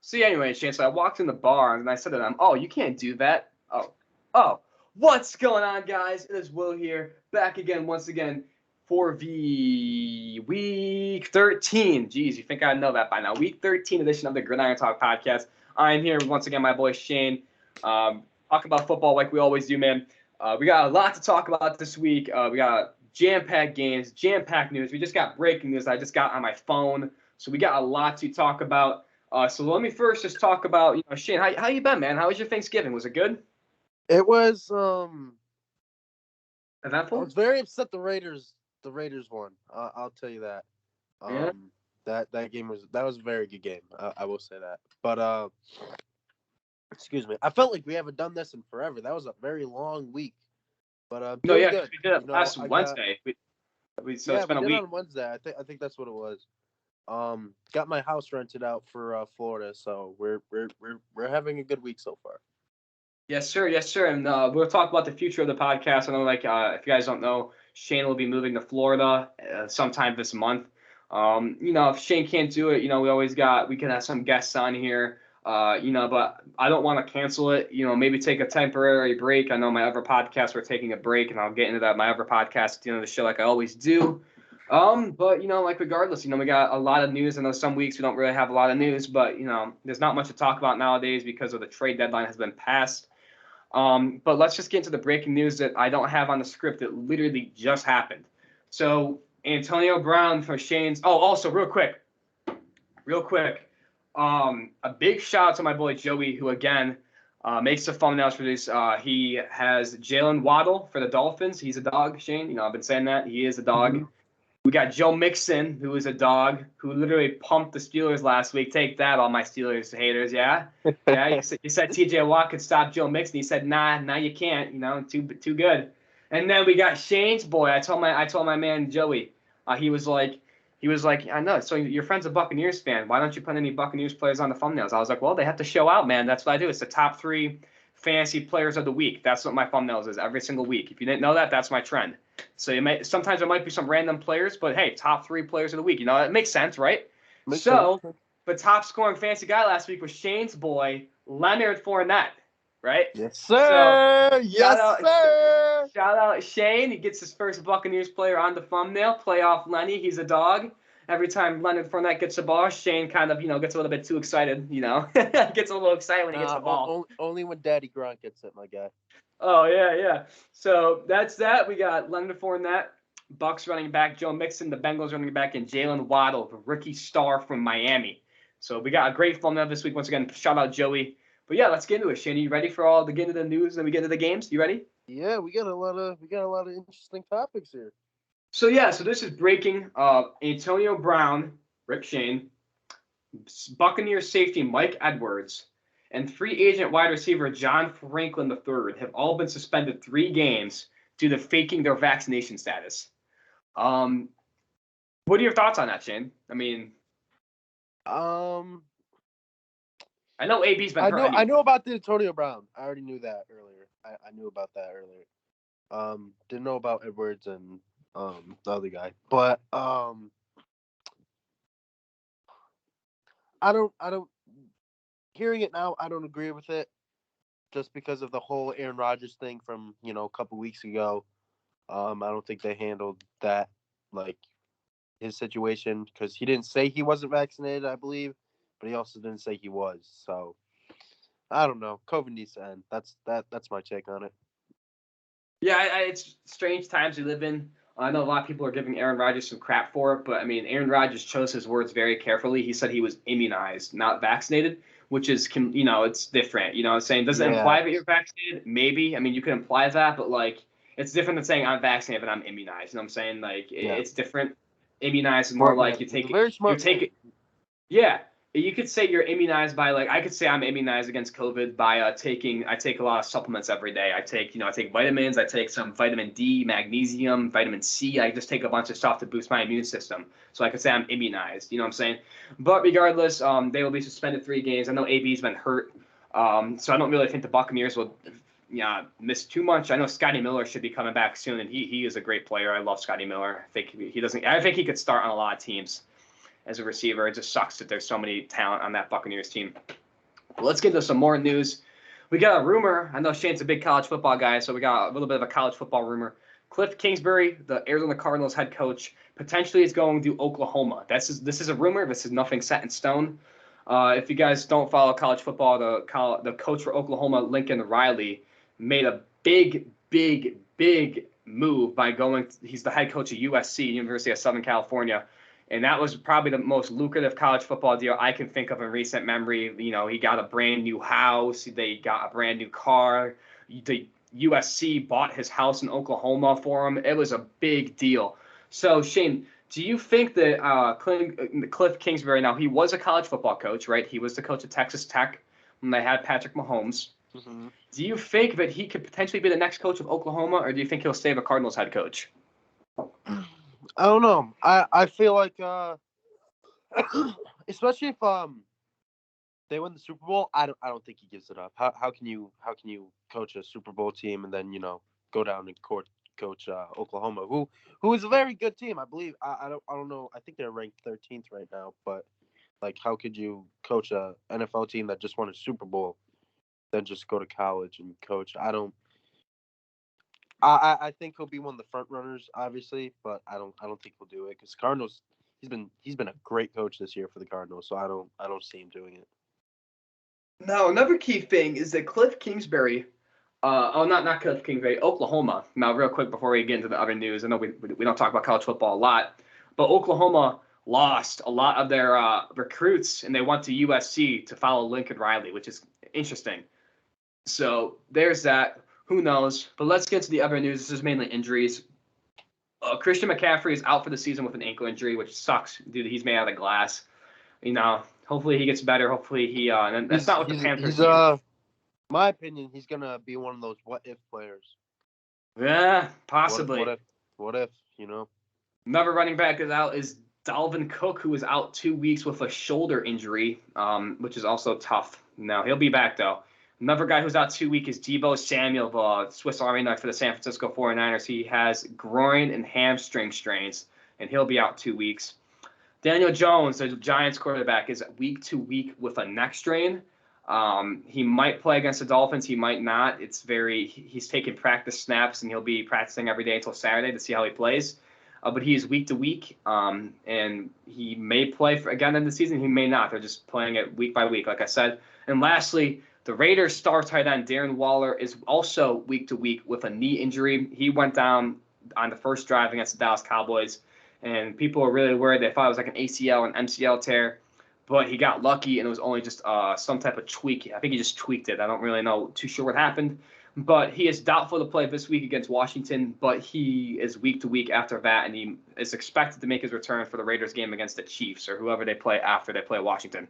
So yeah, anyway, Shane, so I walked in the bar and I said to them, "Oh, you can't do that." Oh, what's going on, guys? It is Will here, back again, once again, for the Week 13. Jeez, you think I know that by now. Week 13 edition of the Gridiron Talk podcast. I'm here once again, my boy Shane, talking about football like we always do, man. We got a lot to talk about this week. We got jam-packed games, jam-packed news. We just got breaking news I just got on my phone. So we got a lot to talk about. So let me first just talk about, Shane, how you been, man? How was your Thanksgiving? Was it good? It was Eventful? I was very upset the Raiders won. I'll tell you that. Yeah. That game was a very good game. I will say that. But excuse me. I felt like we haven't done this in forever. That was a very long week. But No, yeah, good. we did it last Wednesday. It's been a week. On Wednesday. I think that's what it was. Got my house rented out for Florida, so we're having a good week so far. Yes, sir. Yes, sir. And we'll talk about the future of the podcast. I know, if you guys don't know, Shane will be moving to Florida sometime this month. If Shane can't do it, we can have some guests on here. But I don't want to cancel it. Maybe take a temporary break. I know my other podcasts were taking a break, and I'll get into that. My other podcast at the end of the show, like I always do. But regardless, we got a lot of news. I know some weeks we don't really have a lot of news, but there's not much to talk about nowadays because of the trade deadline has been passed. But let's just get into the breaking news that I don't have on the script that literally just happened. So Antonio Brown for Shane's. Oh, also real quick. A big shout out to my boy Joey, who again makes the thumbnails for this. He has Jalen Waddle for the Dolphins. He's a dog, Shane. I've been saying that. He is a dog. Mm-hmm. We got Joe Mixon, who is a dog, who literally pumped the Steelers last week. Take that, all my Steelers haters, yeah? Yeah, you said T.J. Watt could stop Joe Mixon. He said, nah, you can't. Too good. And then we got Shane's boy. I told my man Joey. He was like, I know. So your friend's a Buccaneers fan. Why don't you put any Buccaneers players on the thumbnails? I was like, well, they have to show out, man. That's what I do. It's the top 3 fantasy players of the week. That's what my thumbnails is every single week. If you didn't know that, that's my trend. So sometimes there might be some random players, but hey, top 3 players of the week. It makes sense, right? Makes sense. The top scoring fantasy guy last week was Shane's boy, Leonard Fournette, right? Yes, sir. So, sir. Shout out Shane. He gets his first Buccaneers player on the thumbnail. Playoff Lenny. He's a dog. Every time Leonard Fournette gets the ball, Shane kind of, gets a little bit too excited, gets a little excited when he gets the ball. Only when Daddy Gronk gets it, my guy. Oh, yeah. So that's that. We got Leonard Fournette, Bucs running back, Joe Mixon, the Bengals running back, and Jalen Waddle, the rookie star from Miami. So we got a great thumbnail this week. Once again, shout out Joey. But yeah, let's get into it. Shane, you ready for all to get into the news and we get into the games? You ready? Yeah, we got a lot of interesting topics here. So this is breaking. Antonio Brown, Rick Shane, Buccaneers safety Mike Edwards, and free agent wide receiver John Franklin III have all been suspended 3 games due to faking their vaccination status. What are your thoughts on that, Shane? I mean, I know AB's been hurt. I know about the Antonio Brown. I already knew that earlier. I knew about that earlier. Didn't know about Edwards and the other guy, but I don't. Hearing it now, I don't agree with it, just because of the whole Aaron Rodgers thing from a couple weeks ago. I don't think they handled that, like, his situation, because he didn't say he wasn't vaccinated, I believe, but he also didn't say he was. So I don't know. COVID needs to end. That's my take on it. Yeah, it's strange times we live in. I know a lot of people are giving Aaron Rodgers some crap for it, but I mean, Aaron Rodgers chose his words very carefully. He said he was immunized, not vaccinated, which is, it's different. You know what I'm saying? Does it imply that you're vaccinated? Maybe. I mean, you can imply that, but it's different than saying I'm vaccinated but I'm immunized. You know what I'm saying? It's different. Immunized is more like you take it. Yeah. You could say you're immunized by, I could say I'm immunized against COVID by I take a lot of supplements every day. I take vitamins. I take some vitamin D, magnesium, vitamin C. I just take a bunch of stuff to boost my immune system. So I could say I'm immunized. You know what I'm saying? But regardless, they will be suspended 3 games. I know AB's been hurt. So I don't really think the Buccaneers will miss too much. I know Scotty Miller should be coming back soon, and he is a great player. I love Scotty Miller. I think he could start on a lot of teams. as a receiver. It just sucks that there's so many talent on that Buccaneers team. But let's get into some more news. We got a rumor. I know Shane's a big college football guy, so we got a little bit of a college football rumor. Cliff Kingsbury, the Arizona Cardinals head coach, potentially is going to Oklahoma. This is a rumor. This is nothing set in stone. If you guys don't follow college football, the coach for Oklahoma, Lincoln Riley, made a big move by going. He's the head coach of USC, University of Southern California. And that was probably the most lucrative college football deal I can think of in recent memory. You know, he got a brand new house. They got a brand new car. The USC bought his house in Oklahoma for him. It was a big deal. So, Shane, do you think that Cliff Kingsbury, now he was a college football coach, right? He was the coach at Texas Tech when they had Patrick Mahomes. Mm-hmm. Do you think that he could potentially be the next coach of Oklahoma, or do you think he'll stay the Cardinals head coach? I don't know. I feel like, especially if they win the Super Bowl, I don't think he gives it up. How can you coach a Super Bowl team and then go down and coach Oklahoma, who is a very good team, I believe. I don't know. I think they're ranked 13th right now, but like, how could you coach a NFL team that just won a Super Bowl, then just go to college and coach? I think he'll be one of the front runners, obviously, but I don't think he'll do it because Cardinals. He's been a great coach this year for the Cardinals, so I don't see him doing it. Now, another key thing is that Cliff Kingsbury, not Cliff Kingsbury, Oklahoma. Now, real quick before we get into the other news, I know we don't talk about college football a lot, but Oklahoma lost a lot of their recruits, and they went to USC to follow Lincoln Riley, which is interesting. So there's that. Who knows? But let's get to the other news. This is mainly injuries. Christian McCaffrey is out for the season with an ankle injury, which sucks, dude. He's made out of glass. Hopefully he gets better. Hopefully he. And that's not what the Panthers do. My opinion, he's gonna be one of those what if players. Yeah, possibly. What if? Another running back is out is Dalvin Cook, who is out 2 weeks with a shoulder injury, which is also tough. Now he'll be back though. Another guy who's out 2 weeks is Deebo Samuel, the Swiss Army knife for the San Francisco 49ers. He has groin and hamstring strains, and he'll be out 2 weeks. Daniel Jones, the Giants quarterback, is week to week with a neck strain. He might play against the Dolphins. He might not. He's taking practice snaps, and he'll be practicing every day until Saturday to see how he plays. But he is week to week, and he may play again in the season. He may not. They're just playing it week by week, like I said. And lastly, the Raiders star tight end Darren Waller is also week to week with a knee injury. He went down on the first drive against the Dallas Cowboys, and people were really worried. They thought it was like an ACL and MCL tear, but he got lucky, and it was only just some type of tweak. I think he just tweaked it. I don't really know too sure what happened, but he is doubtful to play this week against Washington, but he is week to week after that, and he is expected to make his return for the Raiders game against the Chiefs or whoever they play after they play Washington.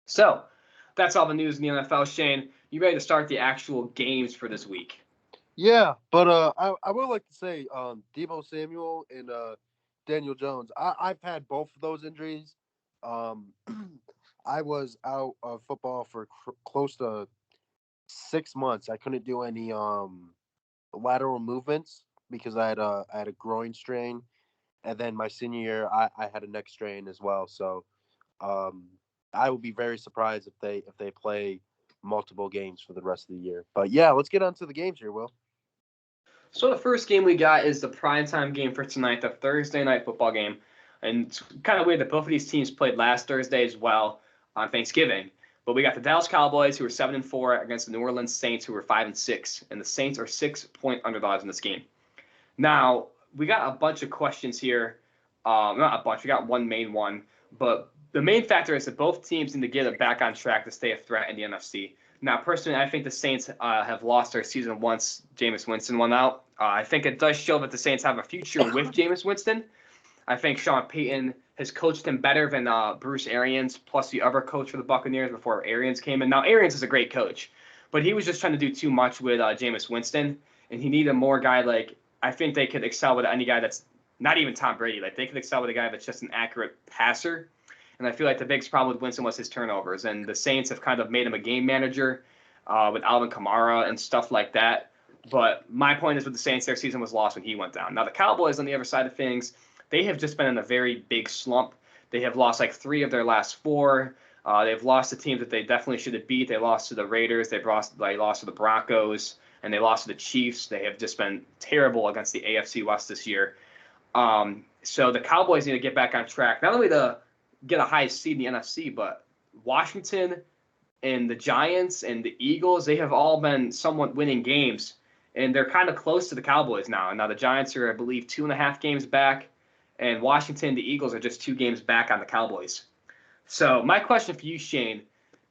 So that's all the news in the NFL. Shane, you ready to start the actual games for this week? Yeah, but I would like to say Deebo Samuel and Daniel Jones. I've had both of those injuries. I was out of football for close to 6 months. I couldn't do any lateral movements because I had a groin strain, and then my senior year I had a neck strain as well. So I would be very surprised if they play multiple games for the rest of the year. But yeah, let's get on to the games here, Will. So the first game we got is the primetime game for tonight, the Thursday night football game. And it's kind of weird that both of these teams played last Thursday as well on Thanksgiving. But we got the Dallas Cowboys, who are 7-4, against the New Orleans Saints, who are 5-6. And the Saints are 6-point underdogs in this game. Now, we got a bunch of questions here. Not a bunch. We got one main one. But the main factor is that both teams need to get it back on track to stay a threat in the NFC. Now, personally, I think the Saints have lost their season once Jameis Winston went out. I think it does show that the Saints have a future with Jameis Winston. I think Sean Payton has coached him better than Bruce Arians, plus the other coach for the Buccaneers before Arians came in. Now, Arians is a great coach, but he was just trying to do too much with Jameis Winston, and he needed a more guy like, I think they could excel with any guy that's not even Tom Brady. Like, they could excel with a guy that's just an accurate passer. And I feel like the biggest problem with Winston was his turnovers. And the Saints have kind of made him a game manager with Alvin Kamara and stuff like that. But my point is with the Saints, their season was lost when he went down. Now, the Cowboys, on the other side of things, they have just been in a very big slump. They have lost like 3 of their last 4. They've lost to teams that they definitely should have beat. They lost to the Raiders. They lost to the Broncos, and they lost to the Chiefs. They have just been terrible against the AFC West this year. So the Cowboys need to get back on track, not only to get a high seed in the NFC, but Washington and the Giants and the Eagles, they have all been somewhat winning games, and they're kind of close to the Cowboys now. And now the Giants are, I believe, 2.5 games back, and Washington, the Eagles are just 2 games back on the Cowboys. So my question for you, Shane,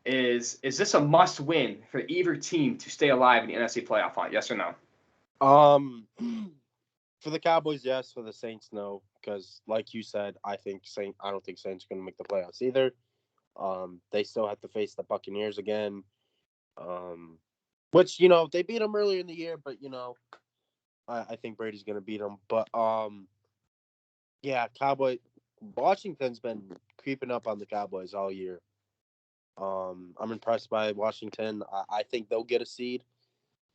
is this a must-win for either team to stay alive in the NFC playoff hunt? Yes or no? For the Cowboys, yes. For the Saints, no. Because, like you said, I don't think Saints are going to make the playoffs either. They still have to face the Buccaneers again. Which, they beat them earlier in the year, but, I think Brady's going to beat them. But, yeah, Washington's been creeping up on the Cowboys all year. I'm impressed by Washington. I think they'll get a seed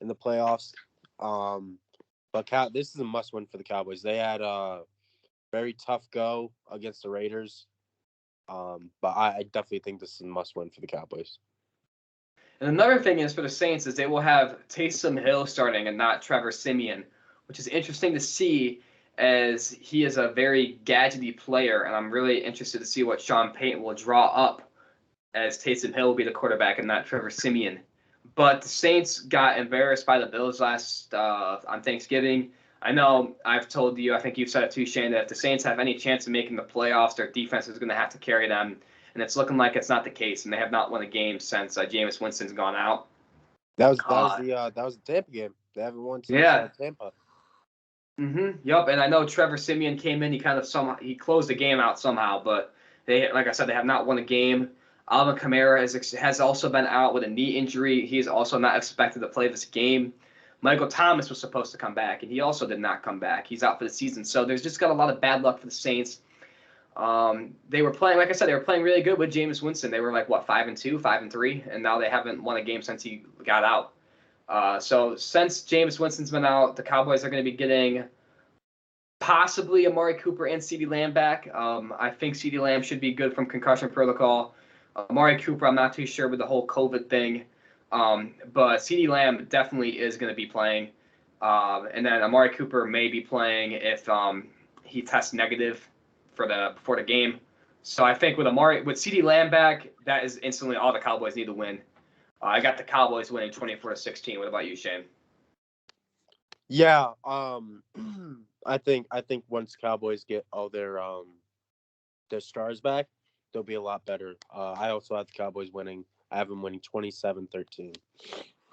in the playoffs. But this is a must-win for the Cowboys. They had a very tough go against the Raiders. But I definitely think this is a must-win for the Cowboys. And another thing is for the Saints is they will have Taysom Hill starting and not Trevor Siemian, which is interesting to see as he is a very gadgety player, and I'm really interested to see what Sean Payton will draw up as Taysom Hill will be the quarterback and not Trevor Siemian. But the Saints got embarrassed by the Bills last on Thanksgiving. I know I've told you, I think you've said it too, Shane, that if the Saints have any chance of making the playoffs, their defense is going to have to carry them. And it's looking like it's not the case, and they have not won a game since Jameis Winston's gone out. That was the Tampa game. They haven't won since Tampa. Yep. And I know Trevor Siemian came in. He closed the game out somehow, but like I said, they have not won a game. Alvin Kamara has also been out with a knee injury. He's also not expected to play this game. Michael Thomas was supposed to come back, and he also did not come back. He's out for the season. So there's just got a lot of bad luck for the Saints. They were playing, like I said, they were playing really good with Jameis Winston. They were like, 5-2, 5-3, and now they haven't won a game since he got out. So since Jameis Winston's been out, the Cowboys are going to be getting possibly Amari Cooper and CeeDee Lamb back. I think CeeDee Lamb should be good from concussion protocol. Amari Cooper, I'm not too sure with the whole COVID thing. But CeeDee Lamb definitely is going to be playing. And then Amari Cooper may be playing if he tests negative before the game. So I think with CeeDee Lamb back, that is instantly all the Cowboys need to win. I got the Cowboys winning 24-16. What about you, Shane? Yeah, I think once Cowboys get all their stars back, they'll be a lot better. I also have the Cowboys winning. I have them winning 27-13.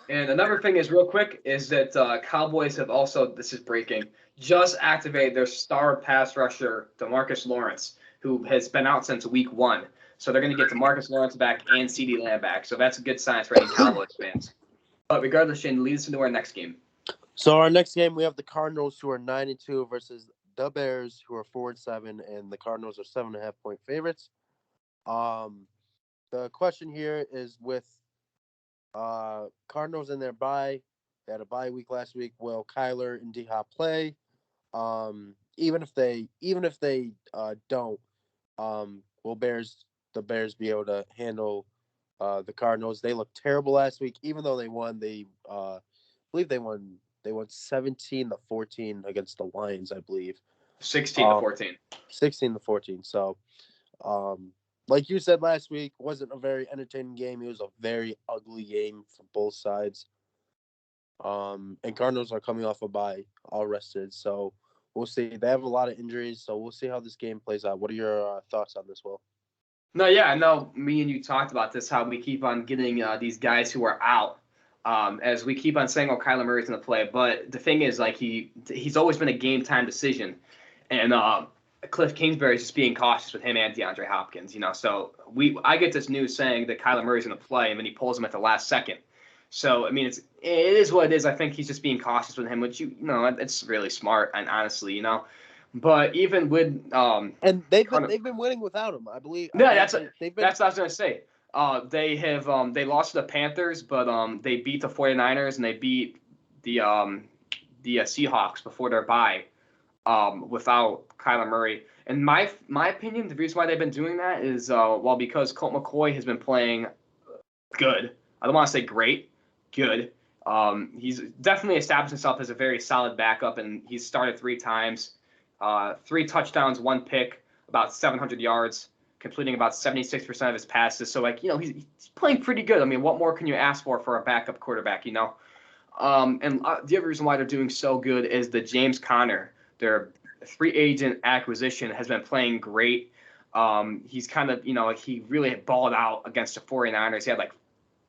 And another thing is real quick is that Cowboys have also, this is breaking, just activated their star pass rusher, DeMarcus Lawrence, who has been out since week 1. So they're going to get DeMarcus Lawrence back and CeeDee Lamb back. So that's a good sign for any Cowboys fans. But regardless, Shane, lead us into our next game. So our next game, we have the Cardinals, who are 9-2, versus the Bears, who are 4-7, and the Cardinals are 7.5-point favorites. The question here is with Cardinals in their bye. They had a bye week last week. Will Kyler and D-Hop play? Even if they don't, will the Bears be able to handle the Cardinals? They looked terrible last week, even though they won. I believe they won 17-14 against the Lions, I believe. 16-14. 16-14. So, like you said last week, wasn't a very entertaining game. It was a very ugly game for both sides. And Cardinals are coming off a bye, all rested. So we'll see. They have a lot of injuries, so we'll see how this game plays out. What are your thoughts on this, Will? No, yeah, I know me and you talked about this, how we keep on getting these guys who are out. As we keep on saying, Kyler Murray's going to play. But the thing is, like, he's always been a game-time decision. And Cliff Kingsbury's just being cautious with him and DeAndre Hopkins, So I get this news saying that Kyler Murray's going to play, and then he pulls him at the last second. So, I mean, it is what it is. I think he's just being cautious with him, which, it's really smart, and honestly, But even with and they've been winning without him, I believe. No, that's what I was going to say. They lost to the Panthers, but they beat the 49ers and they beat the Seahawks before their bye. without Kyler Murray. And my opinion, the reason why they've been doing that is because Colt McCoy has been playing good. I don't want to say great, good. He's definitely established himself as a very solid backup, and he's started 3 times, 3 touchdowns, 1 pick, about 700 yards, completing about 76% of his passes. So, he's playing pretty good. I mean, what more can you ask for a backup quarterback, And the other reason why they're doing so good is the James Conner, their free agent acquisition, has been playing great. He's kind of, he really balled out against the 49ers. He had like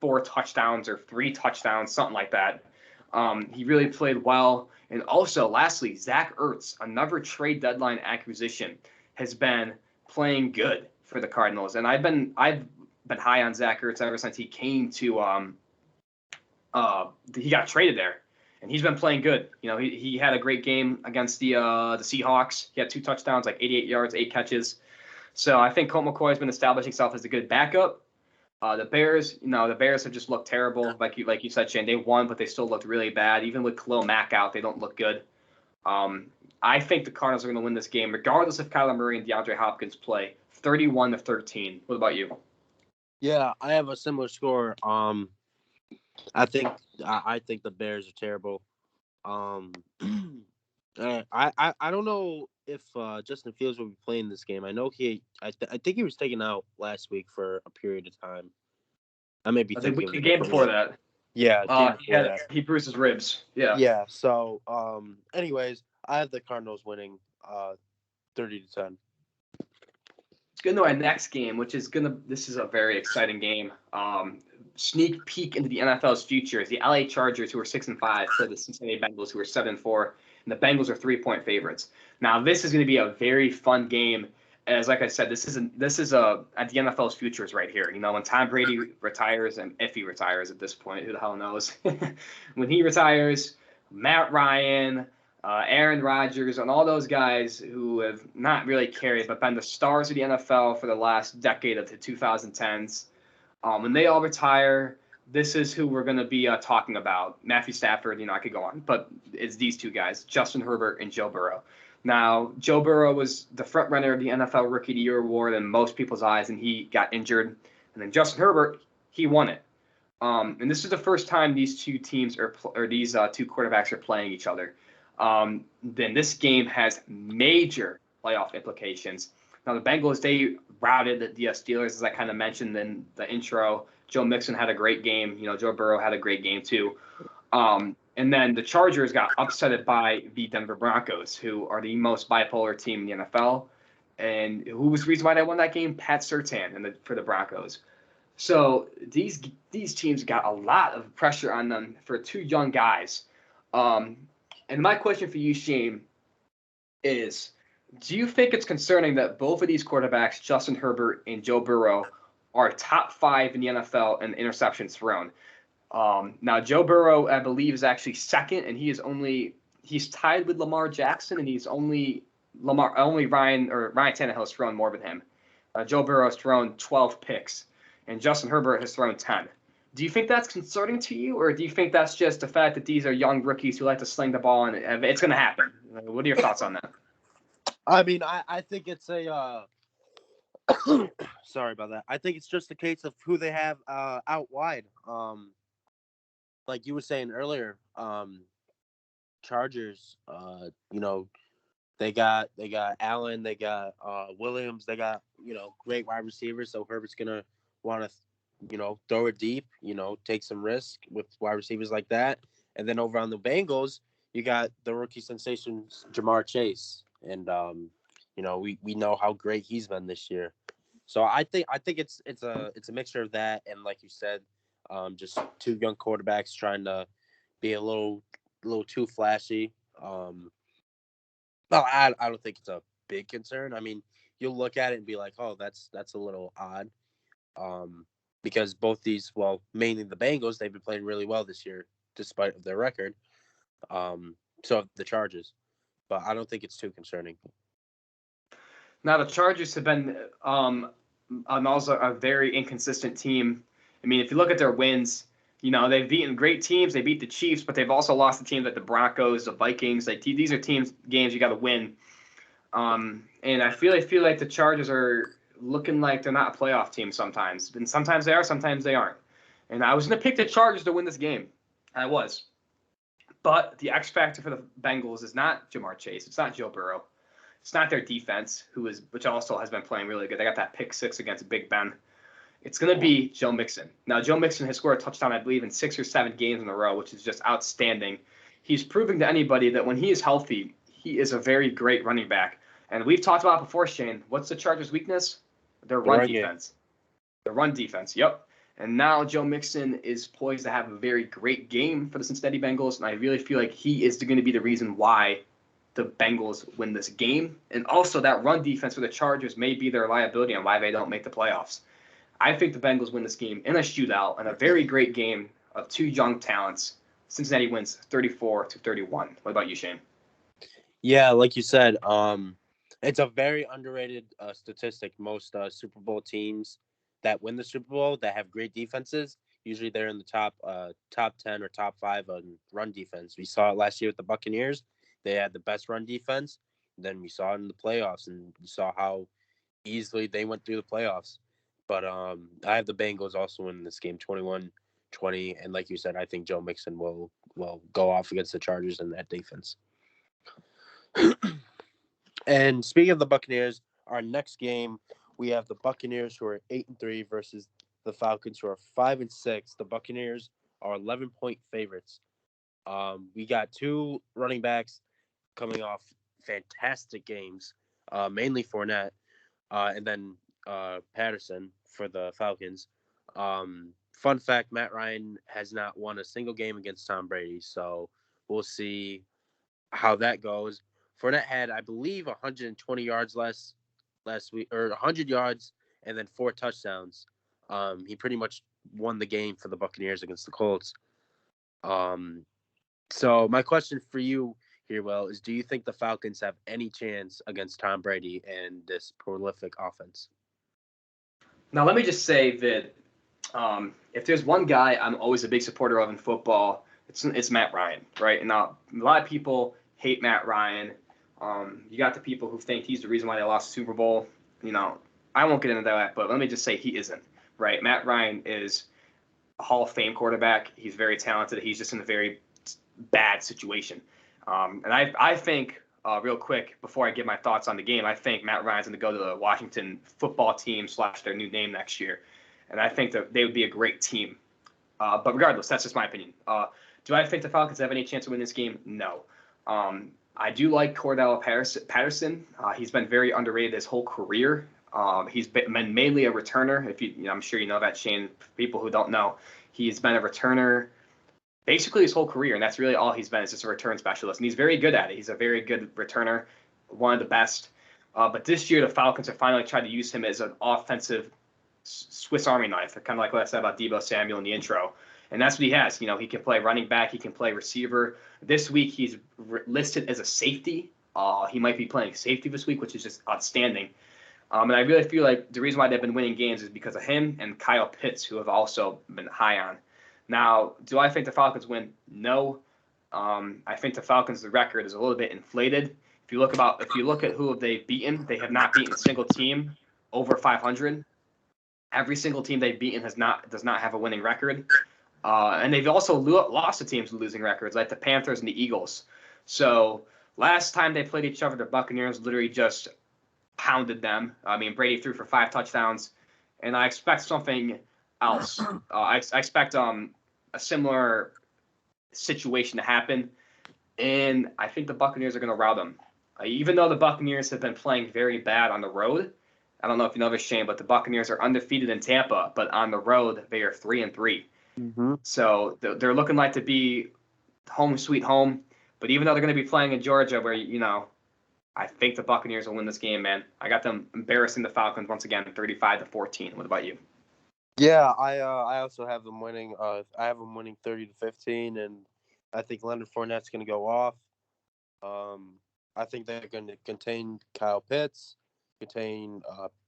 4 touchdowns or 3 touchdowns, something like that. He really played well. And also, lastly, Zach Ertz, another trade deadline acquisition, has been playing good for the Cardinals. And I've been high on Zach Ertz ever since he came to he got traded there, and he's been playing good. He had a great game against the Seahawks. He had 2 touchdowns, like 88 yards, 8 catches. So I think Colt McCoy has been establishing himself as a good backup. The Bears, the Bears have just looked terrible. Like you said, Shane, they won, but they still looked really bad. Even with Khalil Mack out, they don't look good. I think the Cardinals are going to win this game, regardless if Kyler Murray and DeAndre Hopkins play, 31-13. What about you? Yeah, I have a similar score. I think the Bears are terrible. I don't know if Justin Fields will be playing this game. I know I think he was taken out last week for a period of time. I may be thinking the game before that. Yeah, he bruised his ribs. Yeah. Yeah. So, anyways, I have the Cardinals winning 30-10. Let's go into our next game, this is a very exciting game. Sneak peek into the NFL's future is the LA Chargers, who are 6-5, play the Cincinnati Bengals, who are 7-4, and the Bengals are 3-point favorites. Now, this is going to be a very fun game, as like I said, this is at the NFL's futures right here. When Tom Brady retires, and if he retires at this point, who the hell knows? When he retires, Matt Ryan, Aaron Rodgers, and all those guys who have not really carried, but been the stars of the NFL for the last decade of the 2010s. When they all retire, this is who we're going to be talking about. Matthew Stafford, I could go on, but it's these 2 guys, Justin Herbert and Joe Burrow. Now, Joe Burrow was the front runner of the NFL Rookie of the Year award in most people's eyes, and he got injured. And then Justin Herbert, he won it. And this is the first time these 2 teams these 2 quarterbacks are playing each other. Then this game has major playoff implications. Now, the Bengals, they routed the Steelers, as I kind of mentioned in the intro. Joe Mixon had a great game. Joe Burrow had a great game too. And then the Chargers got upsetted by the Denver Broncos, who are the most bipolar team in the NFL. And who was the reason why they won that game? Pat Surtain for the Broncos. So these teams got a lot of pressure on them for 2 young guys. And my question for you, Shane, is do you think it's concerning that both of these quarterbacks, Justin Herbert and Joe Burrow, are top 5 in the NFL in interceptions thrown? Now, Joe Burrow, I believe, is actually second, and he's tied with Lamar Jackson, and he's only Ryan Tannehill has thrown more than him. Joe Burrow has thrown 12 picks, and Justin Herbert has thrown 10. Do you think that's concerning to you, or do you think that's just the fact that these are young rookies who like to sling the ball and it's going to happen? What are your thoughts on that? I mean, I think it's a sorry about that. I think it's just a case of who they have out wide. Like you were saying earlier, Chargers, they got Allen, they got Williams, they got, great wide receivers. So Herbert's gonna want to, throw it deep, take some risk with wide receivers like that. And then over on the Bengals, you got the rookie sensation Jamar Chase, and we know how great he's been this year. So I think it's a mixture of that, and like you said, just 2 young quarterbacks trying to be a little too flashy. No, I don't think it's a big concern. I mean, you'll look at it and be like, oh, that's a little odd, because both these, well, mainly the Bengals, they've been playing really well this year despite of their record. So the Chargers, but I don't think it's too concerning. Now, the Chargers have been also a very inconsistent team. I mean, if you look at their wins, You know, they've beaten great teams. They beat the Chiefs, but they've also lost to teams like the Broncos, the Vikings. Like these are games you got to win. And I feel like the Chargers are looking like they're not a playoff team sometimes. And sometimes they are, sometimes they aren't. And I was going to pick the Chargers to win this game. I was. But the X factor for the Bengals is not Jamar Chase. It's not Joe Burrow. It's not their defense, which also has been playing really good. They got that pick six against Big Ben. It's going to be Joe Mixon. Now, Joe Mixon has scored a touchdown, I believe, in 6 or 7 games in a row, which is just outstanding. He's proving to anybody that when he is healthy, he is a very great running back. And we've talked about before, Shane. What's the Chargers' weakness? Their run defense. The run defense, yep. And now Joe Mixon is poised to have a very great game for the Cincinnati Bengals, and I really feel like he is going to be the reason why the Bengals win this game. And also that run defense for the Chargers may be their liability on why they don't make the playoffs. I think the Bengals win this game in a shootout and a very great game of two young talents. Cincinnati wins 34-31. What about you, Shane? Yeah, like you said, it's a very underrated statistic. Most Super Bowl teams that win the Super Bowl that have great defenses, usually they're in the top 10 or top 5 on run defense. We saw it last year with the Buccaneers. They had the best run defense. Then we saw it in the playoffs, and we saw how easily they went through the playoffs. But I have the Bengals also in this game 21-20, and like you said, I think Joe Mixon will go off against the Chargers in that defense. And speaking of the Buccaneers, our next game, we have the Buccaneers who are 8-3 versus the Falcons who are 5-6. The Buccaneers are 11-point favorites. We got 2 running backs coming off fantastic games, mainly Fournette, and then Patterson for the Falcons. Fun fact, Matt Ryan has not won a single game against Tom Brady, so we'll see how that goes. Fournette had, I believe, 120 yards last week, or 100 yards and then 4 touchdowns. He pretty much won the game for the Buccaneers against the Colts. So my question for you here, Will, is do you think the Falcons have any chance against Tom Brady and this prolific offense? Now, let me just say that if there's one guy I'm always a big supporter of in football, it's Matt Ryan, right? And now a lot of people hate Matt Ryan. You got the people who think he's the reason why they lost the Super Bowl. You know, I won't get into that, but let me just say he isn't, right? Matt Ryan is a Hall of Fame quarterback. He's very talented. He's just in a very bad situation. And I think, real quick, before I give my thoughts on the game, I think Matt Ryan's going to go to the Washington football team / their new name next year. And I think that they would be a great team. But regardless, that's just my opinion. Do I think the Falcons have any chance to win this game? No. I do like Cordell Patterson. He's been very underrated his whole career. He's been mainly a returner. I'm sure you know that, Shane. For people who don't know, he's been a returner basically his whole career, and that's really all he's been, is just a return specialist. And he's very good at it. He's a very good returner, one of the best. But this year, the Falcons have finally tried to use him as an offensive Swiss Army knife, kind of like what I said about Deebo Samuel in the intro. And that's what he has. You know, he can play running back. He can play receiver. This week, he's listed as a safety. He might be playing safety this week, which is just outstanding. And I really feel like the reason why they've been winning games is because of him and Kyle Pitts, who have also been high on. Now, do I think the Falcons win? No. I think the Falcons' record is a little bit inflated. If you look at who they've beaten, they have not beaten a single team over 500. Every single team they've beaten does not have a winning record. And they've also lost to teams with losing records, like the Panthers and the Eagles. So last time they played each other, the Buccaneers literally just pounded them. I mean, Brady threw for 5 touchdowns, and I expect something else. I expect a similar situation to happen, and I think the Buccaneers are going to rout them. Even though the Buccaneers have been playing very bad on the road, I don't know if you know this, Shane, but the Buccaneers are undefeated in Tampa, but on the road they are 3-3. Mm-hmm. So they're looking like to be home sweet home. But even though they're going to be playing in Georgia, where I think the Buccaneers will win this game, man. I got them embarrassing the Falcons once again, 35-14. What about you? Yeah, I also have them winning. I have them winning 30-15, and I think Leonard Fournette's going to go off. I think they're going to contain Kyle Pitts, contain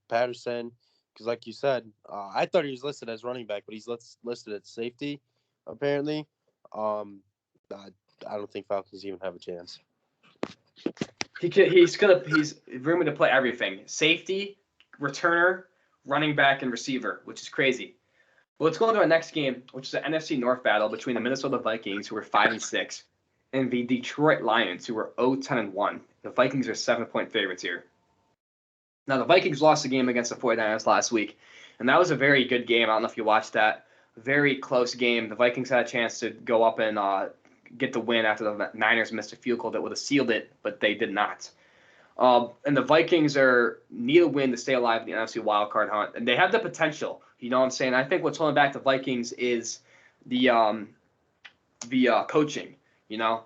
Patterson, because like you said, I thought he was listed as running back, but he's listed as safety. apparently. I, I don't think Falcons even have a chance. He's rumored to play everything: safety, returner, running back, and receiver, which is crazy. Well, let's go into our next game, which is the NFC North battle between the Minnesota Vikings, who are 5-6, and the Detroit Lions, who are 0-10-1. The Vikings are 7-point favorites here. Now, the Vikings lost the game against the 49ers last week, and that was a very good game. I don't know if you watched that. Very close game. The Vikings had a chance to go up and get the win after the Niners missed a field goal that would have sealed it, but they did not. And the Vikings need a win to stay alive in the NFC wildcard hunt, and they have the potential. You know what I'm saying? I think what's holding back the Vikings is the coaching. You know,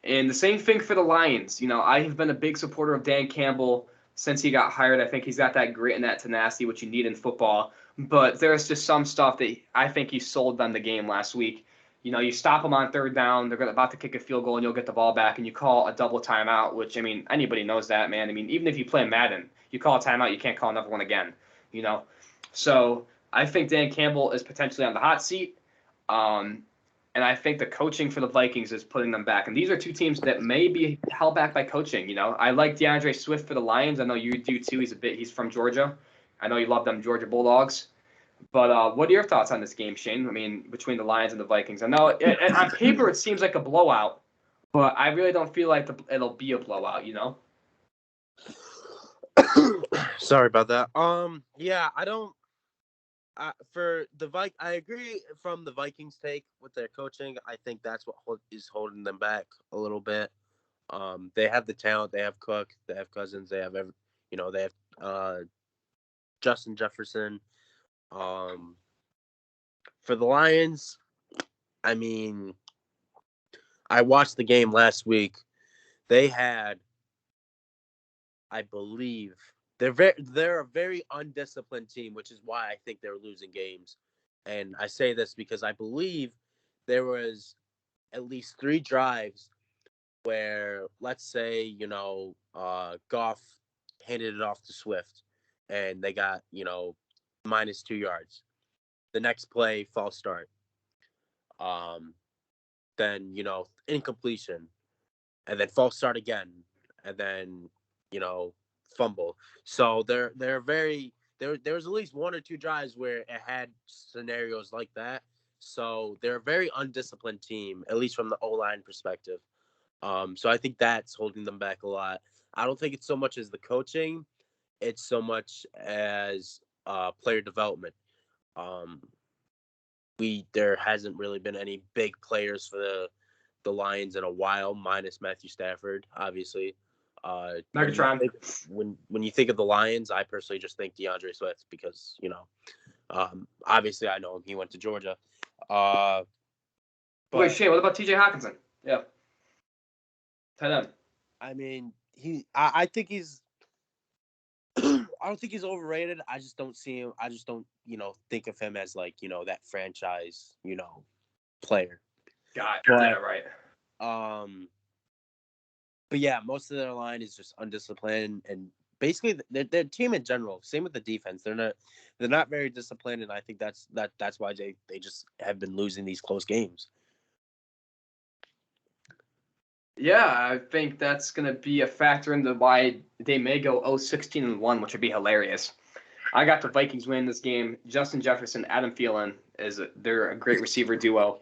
and the same thing for the Lions. You know, I have been a big supporter of Dan Campbell since he got hired. I think he's got that grit and that tenacity which you need in football. But there's just some stuff that I think he sold them the game last week. You know, you stop them on third down, they're about to kick a field goal, and you'll get the ball back, and you call a double timeout, which, I mean, anybody knows that, man. I mean, even if you play Madden, you call a timeout, you can't call another one again, you know. So I think Dan Campbell is potentially on the hot seat, and I think the coaching for the Vikings is putting them back. And these are two teams that may be held back by coaching, you know. I like DeAndre Swift for the Lions. I know you do, too. He's from Georgia. I know you love them Georgia Bulldogs. But what are your thoughts on this game, Shane? I mean, between the Lions and the Vikings. I know on paper it seems like a blowout, but I really don't feel like it'll be a blowout. You know? Sorry about that. Yeah, I don't. I agree from the Vikings take with their coaching. I think that's what is holding them back a little bit. They have the talent. They have Cook. They have Cousins. They have they have Justin Jefferson. For the Lions, I mean, I watched the game last week. They had, I believe, they're a very undisciplined team, which is why I think they're losing games. And I say this because I believe there was at least 3 drives where, let's say, Goff handed it off to Swift, and they got minus 2 yards. The next play, false start. Then incompletion, and then false start again, and then fumble. So they're very there was at least 1 or 2 drives where it had scenarios like that. So they're a very undisciplined team, at least from the O-line perspective. So I think that's holding them back a lot. I don't think it's so much as the coaching, it's so much as player development. There hasn't really been any big players for the Lions in a while, minus Matthew Stafford, obviously. Megatron. When you think of the Lions, I personally just think DeAndre Swift because obviously I know him. He went to Georgia. Wait, Shane, what about T.J. Hawkinson? Yeah, tight end. I mean, I think he's. I don't think he's overrated. I just don't see him. I just don't, think of him as like, that franchise, player. Got that right. But yeah, most of their line is just undisciplined, and basically their team in general. Same with the defense. They're not very disciplined, and I think that's why they just have been losing these close games. Yeah, I think that's going to be a factor into why they may go 0-16-1, which would be hilarious. I got the Vikings win this game. Justin Jefferson, Adam Thielen, they're a great receiver duo.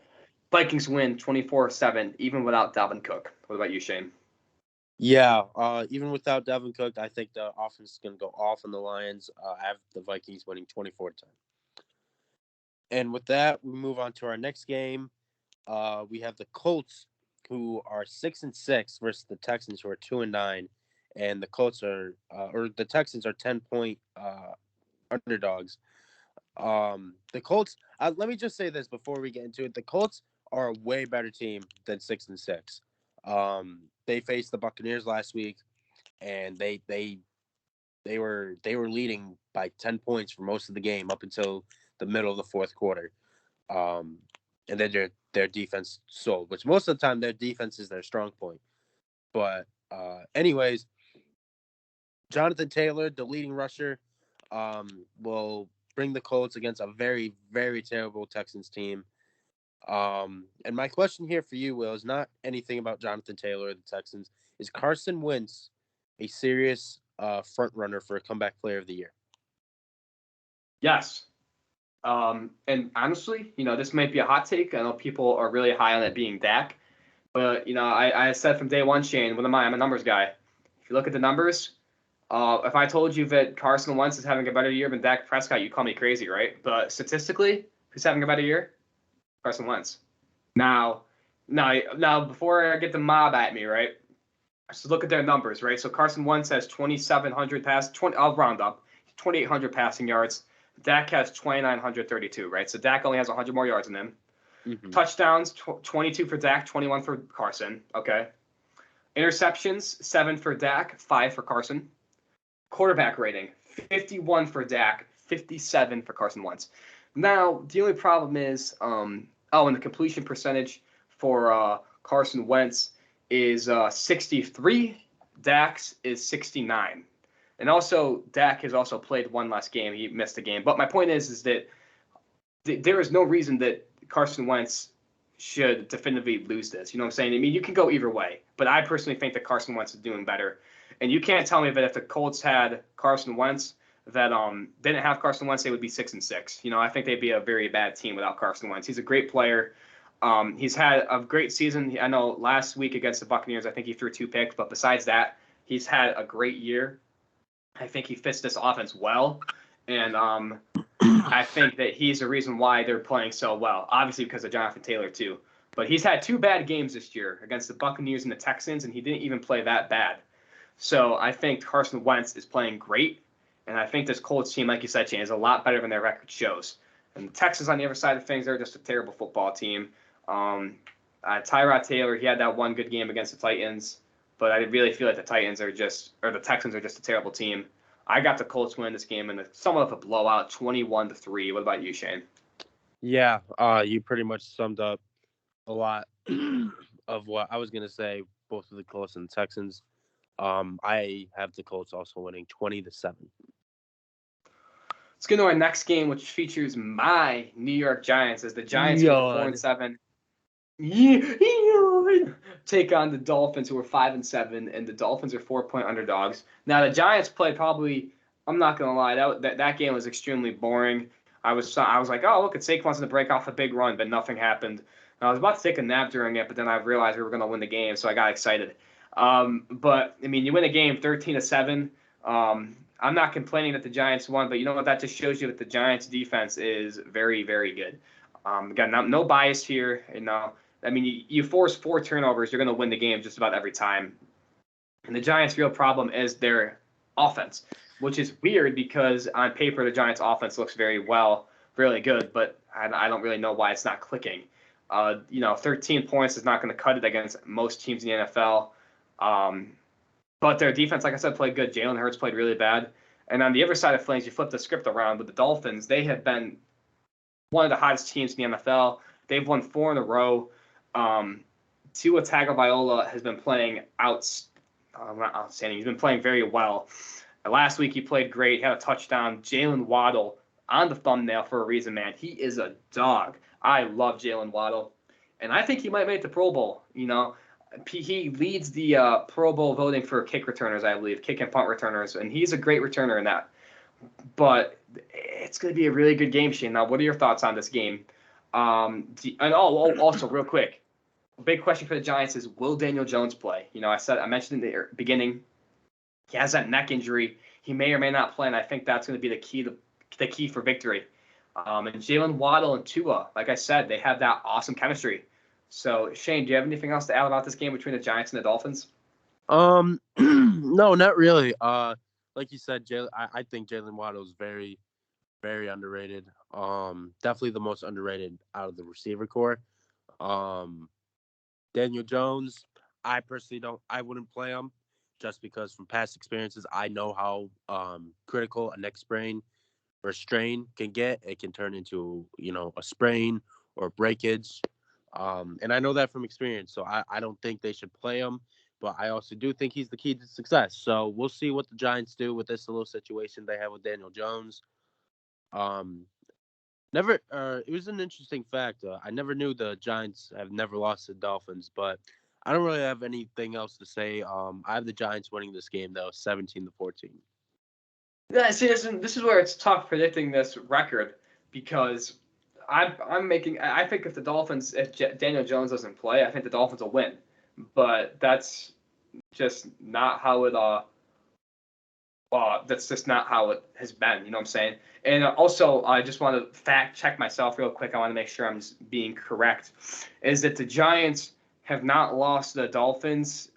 Vikings win 24-7, even without Dalvin Cook. What about you, Shane? Yeah, even without Dalvin Cook, I think the offense is going to go off on the Lions. I have the Vikings winning 24-10. And with that, we move on to our next game. We have the Colts, who are 6-6 versus the Texans, who are 2-9, and the Colts the Texans are 10-point underdogs. The Colts. Let me just say this before we get into it: the Colts are a way better team than 6-6. They faced the Buccaneers last week, and they were leading by 10 points for most of the game up until the middle of the fourth quarter. And then their defense sold, which most of the time their defense is their strong point. But anyways, Jonathan Taylor, the leading rusher, will bring the Colts against a very, very terrible Texans team. And my question here for you, Will, is not anything about Jonathan Taylor or the Texans. Is Carson Wentz a serious front runner for a comeback player of the year? Yes. And honestly, this might be a hot take. I know people are really high on it being Dak. But, I said from day one, Shane, what am I? I'm a numbers guy. If you look at the numbers, if I told you that Carson Wentz is having a better year than Dak Prescott, you'd call me crazy, right? But statistically, who's having a better year? Carson Wentz. Now, before I get the mob at me, right? So look at their numbers, right? So Carson Wentz has 2,700 I'll round up, 2,800 passing yards. Dak has 2,932, right? So Dak only has 100 more yards than him. Mm-hmm. Touchdowns, 22 for Dak, 21 for Carson. Okay. Interceptions, 7 for Dak, 5 for Carson. Quarterback rating, 51 for Dak, 57 for Carson Wentz. Now, the only problem is, and the completion percentage for Carson Wentz is 63. Dak's is 69. And also, Dak has also played one less game. He missed a game. But my point is that there is no reason that Carson Wentz should definitively lose this. You know what I'm saying? I mean, you can go either way. But I personally think that Carson Wentz is doing better. And you can't tell me that if the Colts had Carson Wentz, that didn't have Carson Wentz, they would be 6-6. I think they'd be a very bad team without Carson Wentz. He's a great player. He's had a great season. I know last week against the Buccaneers, I think he threw 2 picks. But besides that, he's had a great year. I think he fits this offense well. And I think that he's the reason why they're playing so well. Obviously because of Jonathan Taylor too. But he's had 2 bad games this year against the Buccaneers and the Texans, and he didn't even play that bad. So I think Carson Wentz is playing great. And I think this Colts team, like you said, Shane, is a lot better than their record shows. And the Texans on the other side of things, they're just a terrible football team. Tyrod Taylor, he had that one good game against the Titans. But I really feel like the Texans are just a terrible team. I got the Colts win this game in somewhat of a blowout, 21-3. What about you, Shane? Yeah, you pretty much summed up a lot of what I was gonna say. Both of the Colts and the Texans. I have the Colts also winning 20-7. Let's get to our next game, which features my New York Giants as the Giants who are 4-7. Take on the Dolphins, who are 5-7, and the Dolphins are 4-point underdogs. Now the Giants played probably. I'm not gonna lie, that game was extremely boring. I was like, oh look, Saquon's gonna break off a big run, but nothing happened. And I was about to take a nap during it, but then I realized we were gonna win the game, so I got excited. But I mean, you win a game 13-7. I'm not complaining that the Giants won, but you know what? That just shows you that the Giants' defense is very, very good. Again, no bias here. I mean, you force 4 turnovers, you're going to win the game just about every time. And the Giants' real problem is their offense, which is weird because on paper the Giants' offense looks really good, but I don't really know why it's not clicking. 13 points is not going to cut it against most teams in the NFL. But their defense, like I said, played good. Jalen Hurts played really bad. And on the other side of things, you flip the script around with the Dolphins. They have been one of the hottest teams in the NFL. They've won 4 in a row. Tua Tagovailoa has been playing not outstanding. He's been playing very well. Last week he played great. He had a touchdown. Jalen Waddle on the thumbnail for a reason, man. He is a dog. I love Jalen Waddle. And I think he might make the Pro Bowl. He leads the Pro Bowl voting for kick returners, I believe, kick and punt returners, and he's a great returner in that. But it's going to be a really good game, Shane. Now, what are your thoughts on this game? Also, real quick, a big question for the Giants is, will Daniel Jones play? I mentioned in the beginning, he has that neck injury. He may or may not play, and I think that's going to be the key for victory. And Jalen Waddle and Tua, like I said, they have that awesome chemistry. So, Shane, do you have anything else to add about this game between the Giants and the Dolphins? No, not really. Like you said, I think Jalen Waddle is very, very underrated. Definitely the most underrated out of the receiver core. Daniel Jones, I wouldn't play him just because from past experiences, I know how critical a neck sprain or strain can get. It can turn into, a sprain or breakage. And I know that from experience, so I don't think they should play him, but I also do think he's the key to success. So we'll see what the Giants do with this little situation they have with Daniel Jones. Now Never. It was an interesting fact. I never knew the Giants have never lost to the Dolphins, but I don't really have anything else to say. I have the Giants winning this game though, 17-14. Yeah, see, this is where it's tough predicting this record because I think if the Dolphins, if Daniel Jones doesn't play, I think the Dolphins will win. But that's just not how it that's just not how it has been. You know what I'm saying? And also, I just want to fact check myself real quick. I want to make sure I'm just being correct. Is that the Giants have not lost to the Dolphins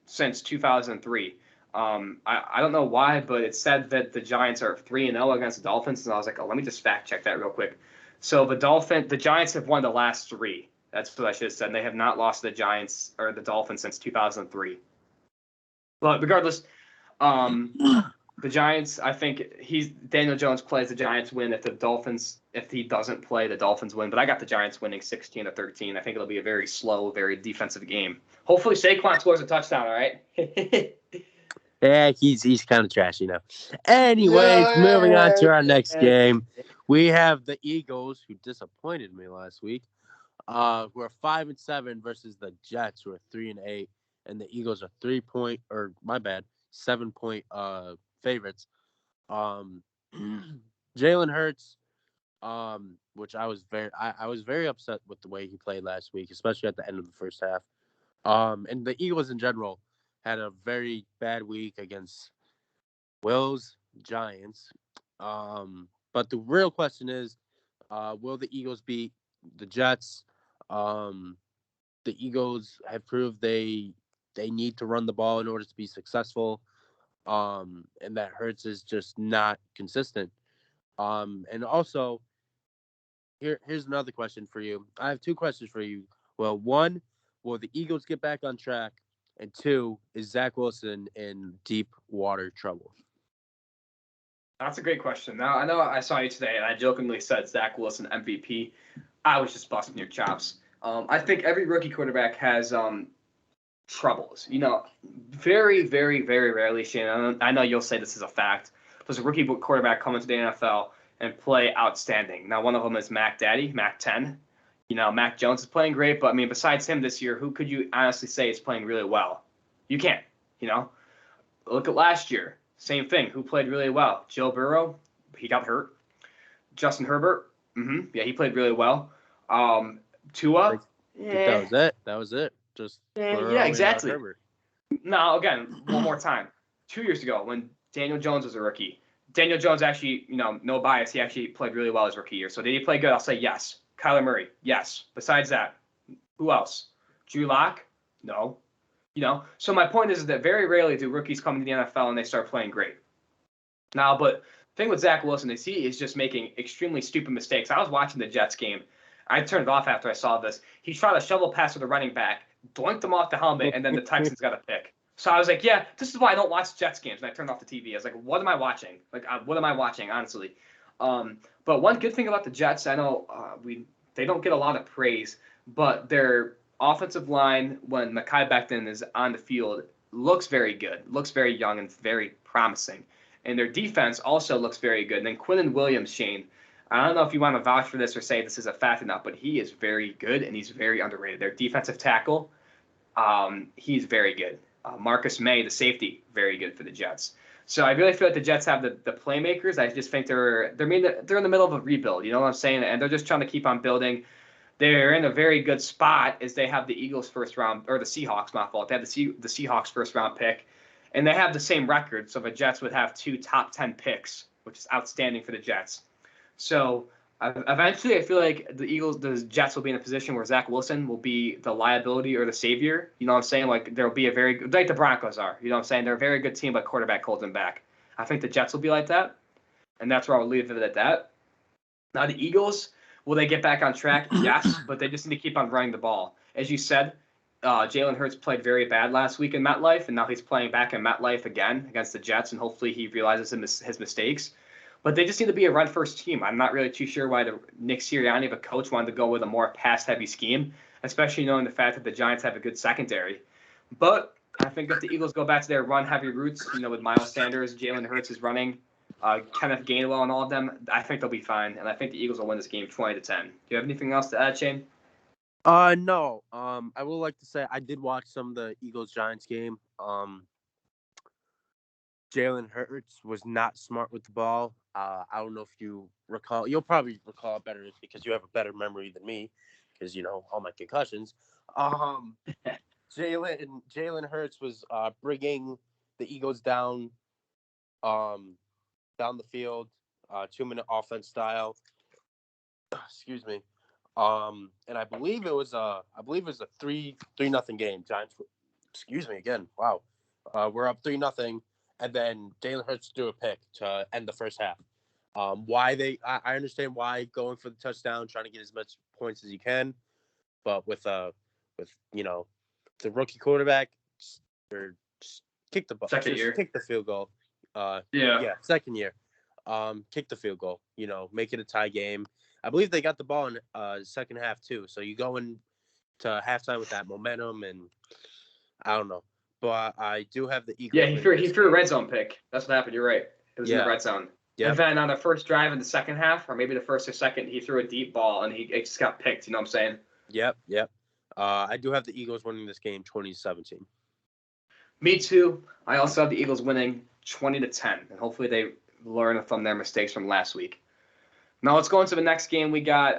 since 2003. I don't know why, but it said that the Giants are 3-0 against the Dolphins, and I was like, oh, let me just fact check that real quick. So the Giants have won the last three. That's what I should have said. They have not lost to the Giants or the Dolphins since 2003. But regardless, the Giants, I think Daniel Jones plays, the Giants win. If he doesn't play, the Dolphins win. But I got the Giants winning 16-13. I think it'll be a very slow, very defensive game. Hopefully Saquon scores a touchdown, all right? Yeah, he's kind of trashy now. Anyways, moving on to our next game. We have the Eagles, who disappointed me last week, who are 5-7 versus the Jets, who are 3-8, and the Eagles are 7-point favorites. Jalen Hurts, which I was very upset with the way he played last week, especially at the end of the first half. And the Eagles in general had a very bad week against Will's Giants. But the real question is, will the Eagles beat the Jets? The Eagles have proved they need to run the ball in order to be successful. And that Hurts is just not consistent. And also, here's another question for you. I have two questions for you. Well, one, will the Eagles get back on track? And two, is Zach Wilson in deep water trouble? That's a great question. Now, I know I saw you today, and I jokingly said Zach Wilson MVP. I was just busting your chops. I think every rookie quarterback has troubles. You know, very, very, very rarely, Shane. I know you'll say this is a fact. Does a rookie quarterback come into the NFL and play outstanding? Now, one of them is Mac 10. You know, Mac Jones is playing great, but I mean, besides him this year, who could you honestly say is playing really well? You can't. You know, look at last year. Same thing. Who played really well? Joe Burrow. He got hurt. Justin Herbert. Yeah, he played really well. Tua. That was it. Just yeah, exactly. Now, again, one more time. 2 years ago, when Daniel Jones was a rookie, Daniel Jones actually, you know, no bias, he actually played really well his rookie year. So did he play good? I'll say yes. Kyler Murray, yes. Besides that, who else? Drew Lock? No. You know, so my point is that very rarely do rookies come into the NFL and they start playing great. Now, but the thing with Zach Wilson is he is just making extremely stupid mistakes. I was watching the Jets game. I turned it off after I saw this. He tried a shovel pass to the running back, doinked him off the helmet, and then the Texans got a pick. So I was like, yeah, this is why I don't watch Jets games. And I turned off the TV. I was like, what am I watching? What am I watching, honestly? But one good thing about the Jets, I know they don't get a lot of praise, but their offensive line, when Mekhi Becton is on the field, looks very good, looks very young and very promising. And their defense also looks very good. And then Quinnen Williams, Shane, I don't know if you want to vouch for this or say this is a fact or not, but he is very good and he's very underrated. Their defensive tackle, he's very good. Marcus May, the safety, very good for the Jets. So I really feel like the Jets have the playmakers. I just think they're in the middle of a rebuild. You know what I'm saying? And they're just trying to keep on building. They're in a very good spot as they have the Eagles first round, or the Seahawks, my fault. They have the Seahawks first round pick, and they have the same record. So the Jets would have 2 top 10 picks, which is outstanding for the Jets. So eventually, I feel like the Jets will be in a position where Zach Wilson will be the liability or the savior. You know what I'm saying? Like there'll be a very good, like the Broncos are. You know what I'm saying? They're a very good team, but quarterback holds them back. I think the Jets will be like that, and that's where I'll leave it at that. Now the Eagles. Will they get back on track? Yes, but they just need to keep on running the ball. As you said, Jalen Hurts played very bad last week in MetLife, and now he's playing back in MetLife again against the Jets, and hopefully he realizes his mistakes. But they just need to be a run-first team. I'm not really too sure why Nick Sirianni, the coach, wanted to go with a more pass-heavy scheme, especially knowing the fact that the Giants have a good secondary. But I think if the Eagles go back to their run-heavy roots, you know, with Miles Sanders, Jalen Hurts is running, Kenneth Gainwell and all of them, I think they'll be fine, and I think the Eagles will win this game 20-10. Do you have anything else to add, Shane? No. I would like to say I did watch some of the Eagles-Giants game. Jalen Hurts was not smart with the ball. I don't know if you recall. You'll probably recall better because you have a better memory than me, because all my concussions. Jalen Hurts was bringing the Eagles down the field, 2-minute offense style. Excuse me. And I believe it was a 3-0 game. Giants. Excuse me again. Wow. We're up 3-0, and then Jalen Hurts threw a pick to end the first half. I understand why going for the touchdown, trying to get as much points as you can, but with the rookie quarterback, just kick the ball, kick the field goal. Second year. Kick the field goal. Make it a tie game. I believe they got the ball in second half too. So you go into halftime with that momentum, and I don't know, but I do have the Eagles. Yeah, he threw a red zone pick. That's what happened. You're right. It was in the red zone. Yep. And then on the first drive in the second half, or maybe the first or second, he threw a deep ball and it just got picked. You know what I'm saying? Yep. I do have the Eagles winning this game 20-17. Me too. I also have the Eagles winning 20-10, and hopefully they learn from their mistakes from last week. Now let's go into the next game. We got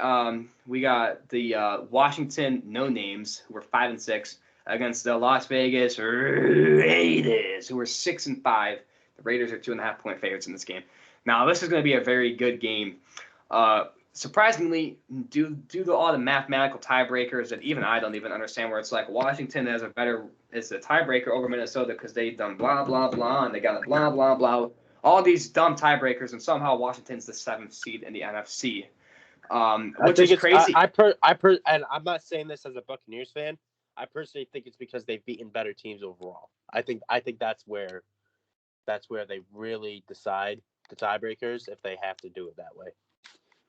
the Washington No Names, who were 5-6, against the Las Vegas Raiders, who were 6-5. The Raiders are 2.5-point favorites in this game. Now this is going to be a very good game. Surprisingly, due to all the mathematical tiebreakers that even I don't even understand, where it's like Washington is a tiebreaker over Minnesota because they've done blah blah blah and they got a blah blah blah. All these dumb tiebreakers, and somehow Washington's the 7th seed in the NFC, which is crazy. And I'm not saying this as a Buccaneers fan. I personally think it's because they've beaten better teams overall. I think that's where they really decide the tiebreakers if they have to do it that way.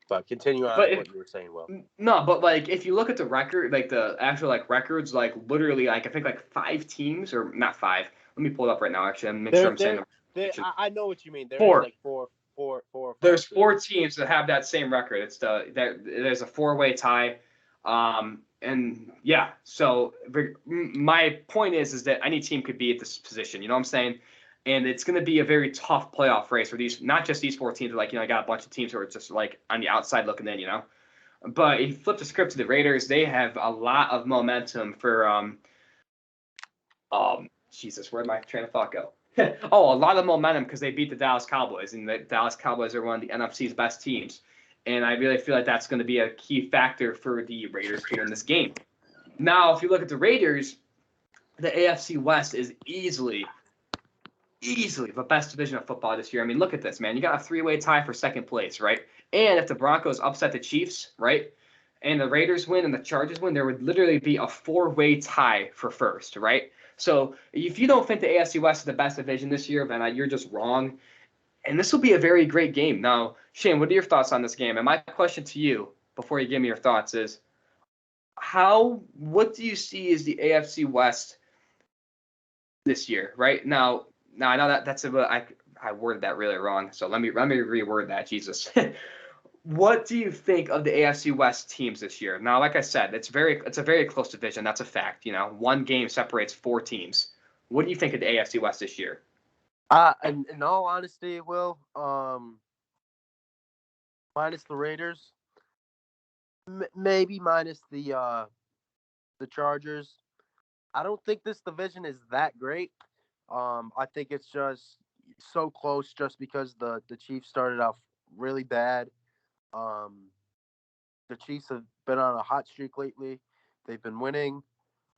But continue on what you were saying, Will. No, but if you look at the record, the actual records, literally, I think 5 teams, or not 5. Let me pull it up right now. Actually, I'm make sure I'm saying. I know what you mean. There's 4. Four. There's 4 teams that have that same record. It's there's a 4-way tie, and yeah. So my point is that any team could be at this position. You know what I'm saying? And it's going to be a very tough playoff race for not just these 4 teams. I got a bunch of teams who are just on the outside looking in. But if you flip the script to the Raiders, they have a lot of momentum for Jesus, where'd my train of thought go? A lot of momentum because they beat the Dallas Cowboys, and the Dallas Cowboys are one of the NFC's best teams. And I really feel like that's going to be a key factor for the Raiders here in this game. Now, if you look at the Raiders, the AFC West is easily the best division of football this year. I mean, look at this, man. You got a 3-way tie for second place, right? And if the Broncos upset the Chiefs, right, and the Raiders win and the Chargers win, there would literally be a 4-way tie for first, right? So if you don't think the AFC West is the best division this year, then you're just wrong. And this will be a very great game. Now, Shane, what are your thoughts on this game? And my question to you, before you give me your thoughts, is what do you see as the AFC West this year, right? Now I know that's I worded that really wrong, so let me reword that. Jesus. What do you think of the AFC West teams this year? Now, like I said, it's a very close division. That's a fact. 1 game separates 4 teams. What do you think of the AFC West this year? In all honesty, Will, minus the Raiders, maybe minus the Chargers. I don't think this division is that great. I think it's just so close just because the Chiefs started off really bad. The Chiefs have been on a hot streak lately. They've been winning.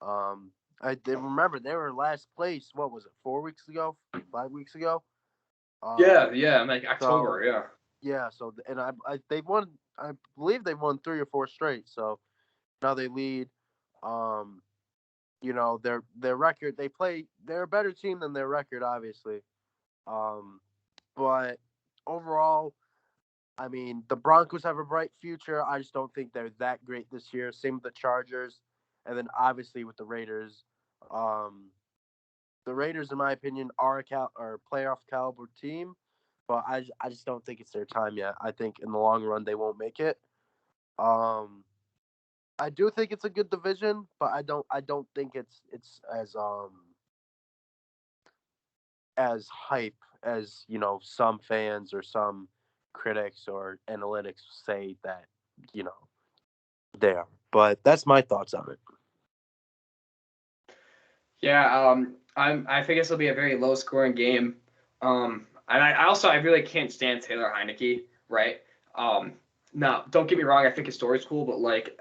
They were last place. What was it? 4 weeks ago? 5 weeks ago? Yeah, October. So, yeah. So they've won. I believe they've won 3 or 4 straight. So now they lead. Their record. They're a better team than their record, obviously. But overall, I mean, the Broncos have a bright future. I just don't think they're that great this year. Same with the Chargers. And then obviously with the Raiders. The Raiders, in my opinion, are a playoff caliber team. but I just don't think it's their time yet. I think in the long run they won't make it. I do think it's a good division, but I don't think it's as hype as, some fans or some critics or analytics say that, they are. But that's my thoughts on it. Yeah, I think this will be a very low scoring game. And I really can't stand Taylor Heineke, right? Now, don't get me wrong, I think his story's cool, but like,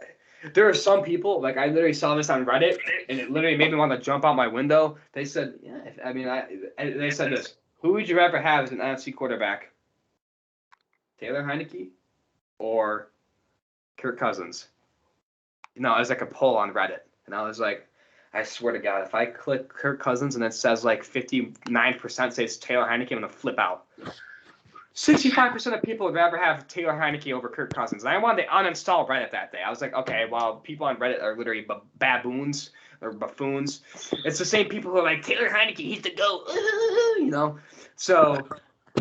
there are some people, like I literally saw this on Reddit, and it literally made me want to jump out my window. They said, they said this: who would you rather have as an NFC quarterback, Taylor Heineke or Kirk Cousins? No, it was like a poll on Reddit, and I was like, I swear to God, if I click Kirk Cousins and it says like 59% say it's Taylor Heineke, I'm gonna flip out. 65% of people would rather have Taylor Heineke over Kirk Cousins. And I wanted to uninstall Reddit that day. I was like, okay, well, people on Reddit are literally baboons or buffoons. It's the same people who are like, Taylor Heineke, he's the GOAT, So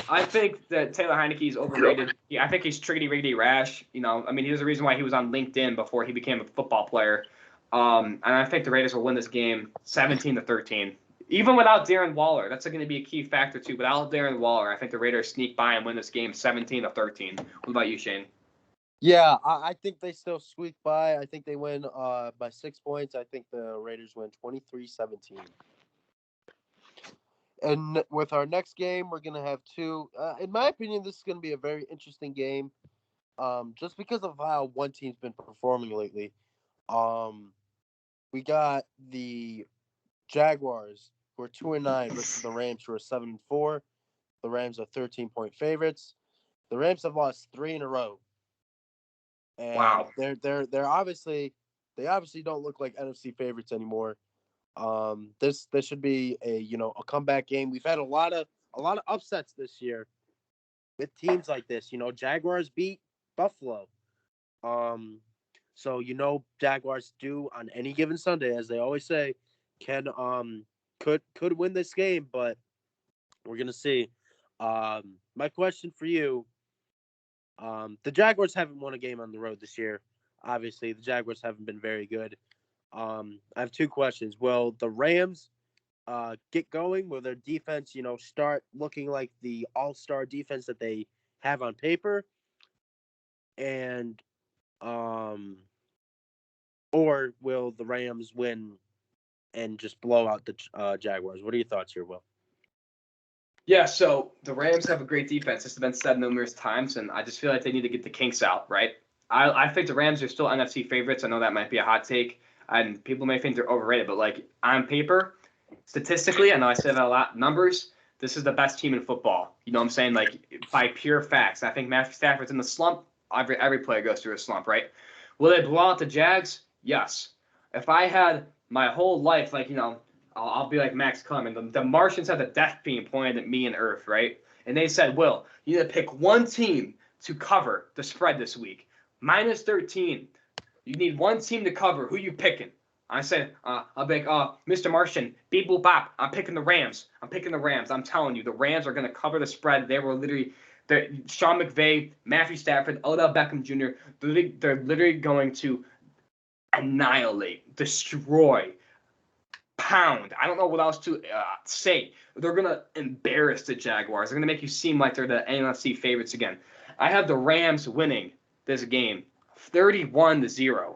I think that Taylor Heineke is overrated. Yeah, I think he's triggity-riggedy rash. I mean, there's a reason why he was on LinkedIn before he became a football player. And I think the Raiders will win this game 17-13. Even without Darren Waller, that's going to be a key factor too. Without Darren Waller, I think the Raiders sneak by and win this game 17-13. What about you, Shane? Yeah, I think they still squeak by. I think they win by 6 points. I think the Raiders win 23-17. And with our next game, we're going to have two. In my opinion, this is going to be a very interesting game, just because of how one team's been performing lately. We got the Jaguars, who are 2-9, versus the Rams, who are 7-4. The Rams are 13-point favorites. The Rams have lost 3 in a row. And wow. They're obviously don't look like NFC favorites anymore. This should be a comeback game. We've had a lot of upsets this year with teams like this. Jaguars beat Buffalo. So Jaguars do on any given Sunday, as they always say, could win this game, but we're gonna see. My question for you: the Jaguars haven't won a game on the road this year. Obviously, the Jaguars haven't been very good. I have 2 questions. Will the Rams get going? Will their defense, start looking like the all-star defense that they have on paper? And or will the Rams win and just blow out the Jaguars? What are your thoughts here, Will? Yeah, so the Rams have a great defense. This has been said numerous times, and I just feel like they need to get the kinks out, right? I think the Rams are still NFC favorites. I know that might be a hot take, and people may think they're overrated, but like on paper, statistically, I know I said that a lot, numbers, this is the best team in football. You know what I'm saying? Like by pure facts. I think Matthew Stafford's in the slump. Every player goes through a slump, right? Will they blow out the Jags? Yes. If I had my whole life, like, I'll be like Max Clement. The Martians had the death beam pointed at me and Earth, right? And they said, Will, you need to pick one team to cover the spread this week. Minus 13. You need one team to cover. Who you picking? I said, I'll be like, Mr. Martian, beep boop bop. I'm picking the Rams. I'm telling you, the Rams are going to cover the spread. They were literally, Sean McVay, Matthew Stafford, Odell Beckham Jr., they're literally going to annihilate, destroy, pound. I don't know what else to say. They're going to embarrass the Jaguars. They're going to make you seem like they're the NFC favorites again. I have the Rams winning this game 31-0.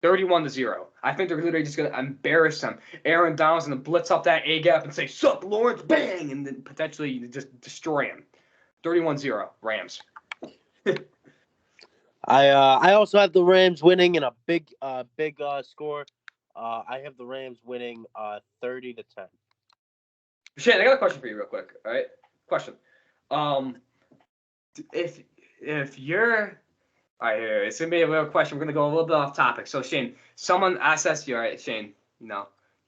31-0. I think they're literally just going to embarrass them. Aaron Donald's going to blitz up that A-gap and say, sup, Lawrence, bang, and then potentially just destroy him. 31-0, Rams. I also have the Rams winning in a big score. I have the Rams winning 30-10. Shane, I got a question for you real quick. All right? Question. If you're all right, here, it's gonna be a real question. We're gonna go a little bit off topic. So Shane, someone asked you, all right, Shane,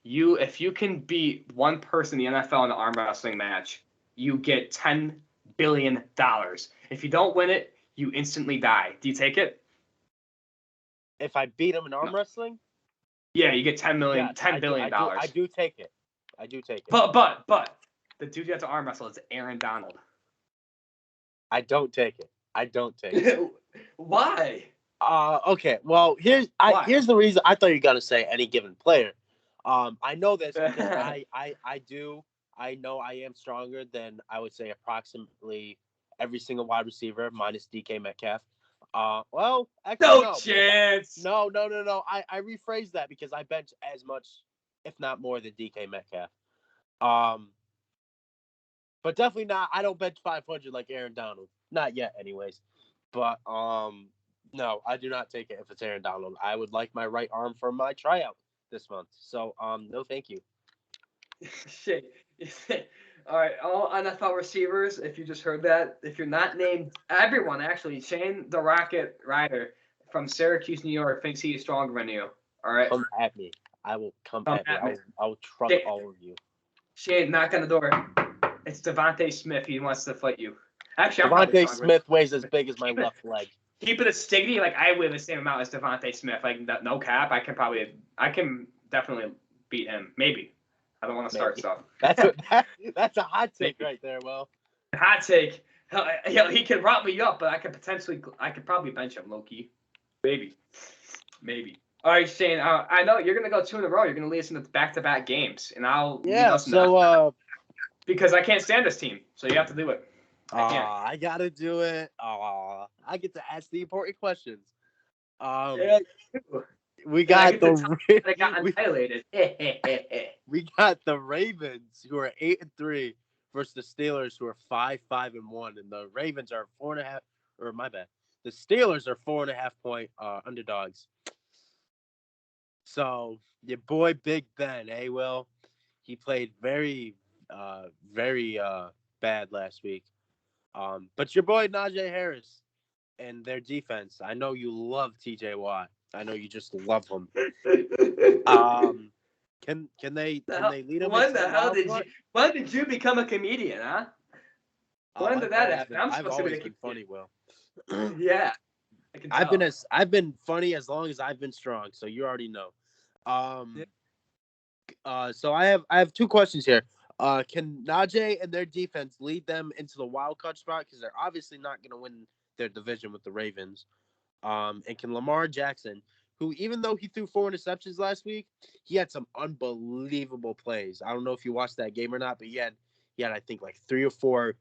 if you can beat one person in the NFL in an arm wrestling match, you get $10 billion. If you don't win it, you instantly die. Do you take it? If I beat him in arm wrestling? Yeah, you get $10 billion. I do take it. But the dude you have to arm wrestle is Aaron Donald. I don't take it. I don't take it. Why? Okay. Well, here's the reason. I thought you were gonna say any given player. I know this because I know I am stronger than I would say approximately every single wide receiver minus DK Metcalf. Well, actually, No no. chance. No. I rephrased that because I bench as much, if not more, than DK Metcalf. But definitely not. I don't bench 500 like Aaron Donald. Not yet, anyways. But no, I do not take it if it's Aaron Donald. I would like my right arm for my tryout this month. So no, thank you. Shit. All right, all NFL receivers. If you just heard that, if you're not named, everyone actually, Shane the Rocket Ryder from Syracuse, New York, thinks he is stronger than you. All right. Come at me. I will come at me. I will truck all of you. Shane, knock on the door. It's Devontae Smith. He wants to fight you. Actually, Devontae Smith weighs as big as my left leg. Keep it a sticky. Like I weigh the same amount as Devontae Smith. Like no cap. I can definitely beat him. Maybe. I don't want to start stuff. That's a hot take right there, Will. Hot take. He can romp me up, but I could probably bench him low key. Maybe. All right, Shane. I know you're gonna go 2 in a row. You're gonna lead us into back-to-back games, and I'll lead us into because I can't stand this team, so you have to do it. I gotta do it. I get to ask the important questions. We got annihilated. We got the Ravens who are 8-3 versus the Steelers who are 5-5-1, and the Ravens are 4.5. Or my bad, the Steelers are 4.5 point underdogs. So your boy Big Ben, Will, he played very bad last week. But your boy Najee Harris and their defense, I know you love TJ Watt. I know you just love him. Can they lead him? When did you become a comedian, huh? When did that happen? I've always been funny, Will. Yeah. I've been funny as long as I've been strong, so you already know. So I have 2 questions here. Can Najee and their defense lead them into the wild card spot? Because they're obviously not going to win their division with the Ravens. And can Lamar Jackson, who even though he threw 4 interceptions last week, he had some unbelievable plays. I don't know if you watched that game or not, but he had I think like 3 or 4.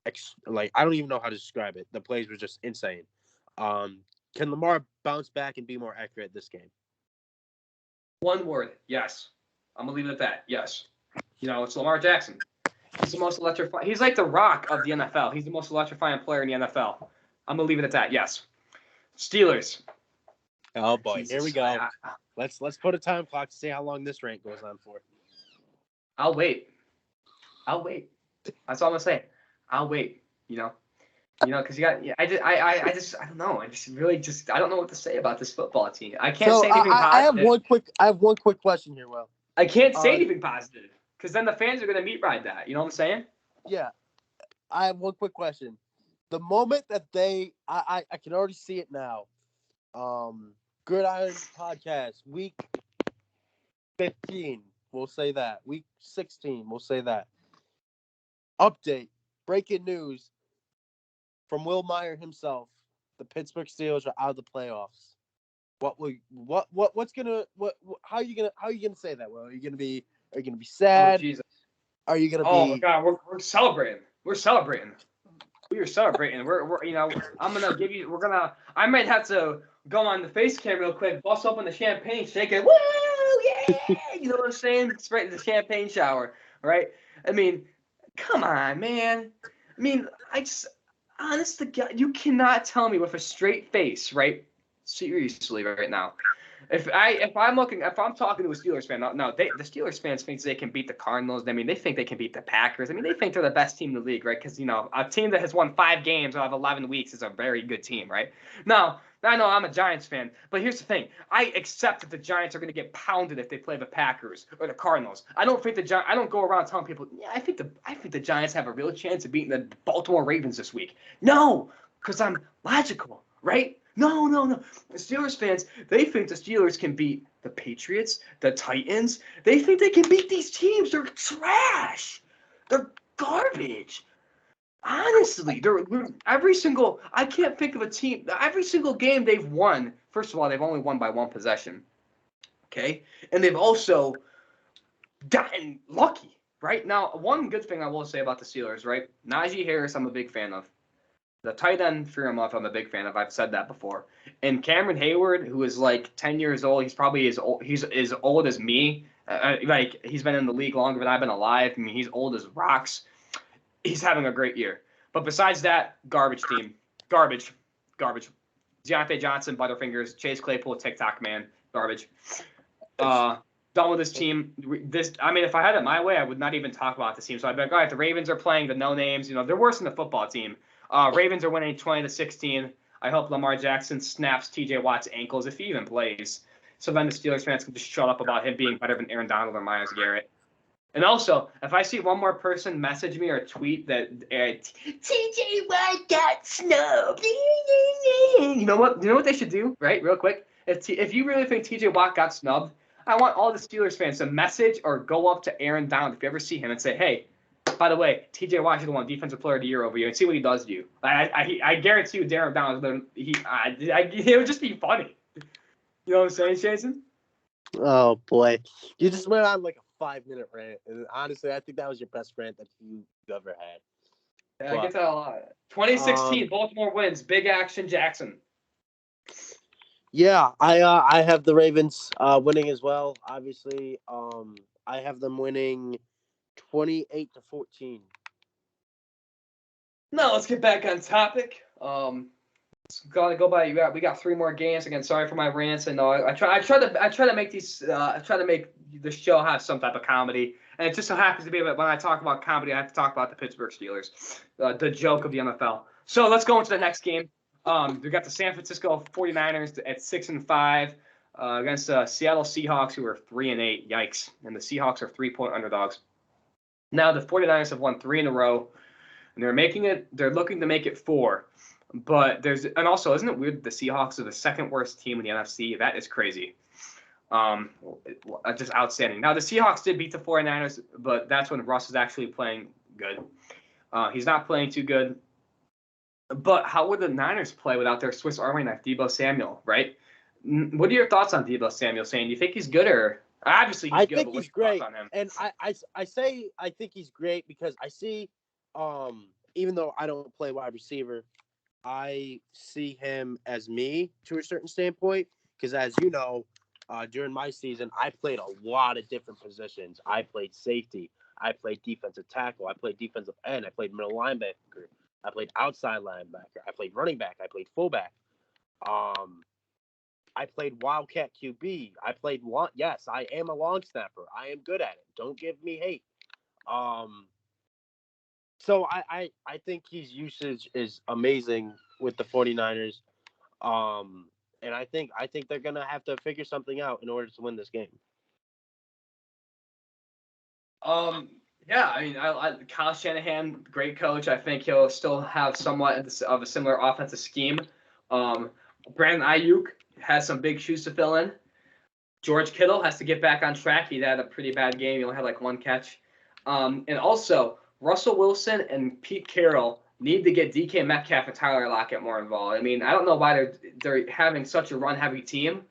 I don't even know how to describe it. The plays were just insane. Can Lamar bounce back and be more accurate this game? One word, yes. I'm gonna leave it at that. Yes. It's Lamar Jackson. He's the most electrifying. He's like the Rock of the NFL. He's the most electrifying player in the NFL. I'm gonna leave it at that. Yes. Steelers. Oh boy, Jesus. Here we go. Let's put a time clock to see how long this rant goes on for. I'll wait. That's all I'm gonna say. I'll wait. Because you got. I don't know. I don't know what to say about this football team. I can't say anything positive. I have one quick question here, Will. I can't say anything positive because then the fans are gonna meat ride that. You know what I'm saying? Yeah. I have one quick question. The moment that I can already see it now. Gridiron podcast, week 15, we'll say that. Week 16, we'll say that. Update, breaking news from Will Meyer himself. The Pittsburgh Steelers are out of the playoffs. How are you gonna say that? Will, are you gonna be sad? Oh, Jesus. Are you gonna be? Oh my God, we're celebrating. We are celebrating. I'm gonna give you. I might have to go on the face cam real quick, bust open the champagne, shake it. Woo, yeah! You know what I'm saying? Straight to the champagne shower, right? I mean, come on, man. I mean, honest to God, you cannot tell me with a straight face, right? Seriously, right now. If I'm talking to a Steelers fan, the Steelers fans think they can beat the Cardinals. I mean, they think they can beat the Packers. I mean, they think they're the best team in the league, right? Because a team that has won 5 games out of 11 weeks is a very good team, right? Now, I know I'm a Giants fan, but here's the thing: I accept that the Giants are going to get pounded if they play the Packers or the Cardinals. I don't go around telling people, yeah, I think the Giants have a real chance of beating the Baltimore Ravens this week. No, because I'm logical, right? No. The Steelers fans, they think the Steelers can beat the Patriots, the Titans. They think they can beat these teams. They're trash. They're garbage. Honestly, every single. I can't think of a team. Every single game they've won. First of all, they've only won by one possession. Okay, and they've also gotten lucky. Right now, one good thing I will say about the Steelers, right? Najee Harris, I'm a big fan of. The tight end Freemuth, I'm a big fan of. I've said that before. And Cameron Hayward, who is like 10 years old, he's probably he's as old as me. Like he's been in the league longer than I've been alive. I mean, he's old as rocks. He's having a great year. But besides that, garbage team, garbage. Deontay Johnson, Butterfingers, Chase Claypool, TikTok man, garbage. Done with this team. I mean, if I had it my way, I would not even talk about this team. So I'd be like, all right, the Ravens are playing the no names. You know, they're worse than the football team. Ravens are winning 20-16. I hope Lamar Jackson snaps T.J. Watt's ankles if he even plays. So then the Steelers fans can just shut up about him being better than Aaron Donald or Myles Garrett. And also, if I see one more person message me or tweet that T.J. Watt got snubbed, you know what? You know what they should do, right? Real quick, if you really think T.J. Watt got snubbed, I want all the Steelers fans to message or go up to Aaron Donald if you ever see him and say, hey, by the way, T.J. Watt should have won Defensive Player of the Year over you and see what he does to you. I guarantee you Darren Donald, it would just be funny. You know what I'm saying, Jason? Oh, boy. You just went on like a 5-minute rant. And honestly, I think that was your best rant that you've ever had. Yeah, I get that a lot. 2016, Baltimore wins. Big action, Jackson. Yeah, I have the Ravens winning as well. Obviously, I have them winning 28-14. Now let's get back on topic. Gotta go by. We got 3 more games. Again, sorry for my rants. I know I try to make these. I try to make the show have some type of comedy, and it just so happens to be that when I talk about comedy, I have to talk about the Pittsburgh Steelers, the joke of the NFL. So let's go into the next game. We got the San Francisco 49ers at 6-5 against the Seattle Seahawks, who are 3-8. Yikes! And the Seahawks are 3-point underdogs. Now the 49ers have won 3 in a row, and they're looking to make it 4. But and also, isn't it weird that the Seahawks are the second worst team in the NFC? That is crazy. Just outstanding. Now, the Seahawks did beat the 49ers, but that's when Russ is actually playing good. He's not playing too good. But how would the Niners play without their Swiss Army knife, Deebo Samuel, right? What are your thoughts on Deebo Samuel saying? Do you think he's good or obviously he's good, but what's your thoughts on him? And I say I think he's great because I see, even though I don't play wide receiver, I see him as me to a certain standpoint because, as you know, during my season, I played a lot of different positions. I played safety. I played defensive tackle. I played defensive end. I played middle linebacker. I played outside linebacker. I played running back. I played fullback. I played wildcat QB. I played yes, I am a long snapper. I am good at it. Don't give me hate. So I think his usage is amazing with the 49ers. And I think they're gonna have to figure something out in order to win this game. Yeah, I mean, Kyle Shanahan, great coach. I think he'll still have somewhat of a similar offensive scheme. Brandon Ayuk has some big shoes to fill in. George Kittle has to get back on track. He had a pretty bad game. He only had like 1 catch. And also, Russell Wilson and Pete Carroll need to get DK Metcalf and Tyler Lockett more involved. I mean, I don't know why they're having such a run-heavy team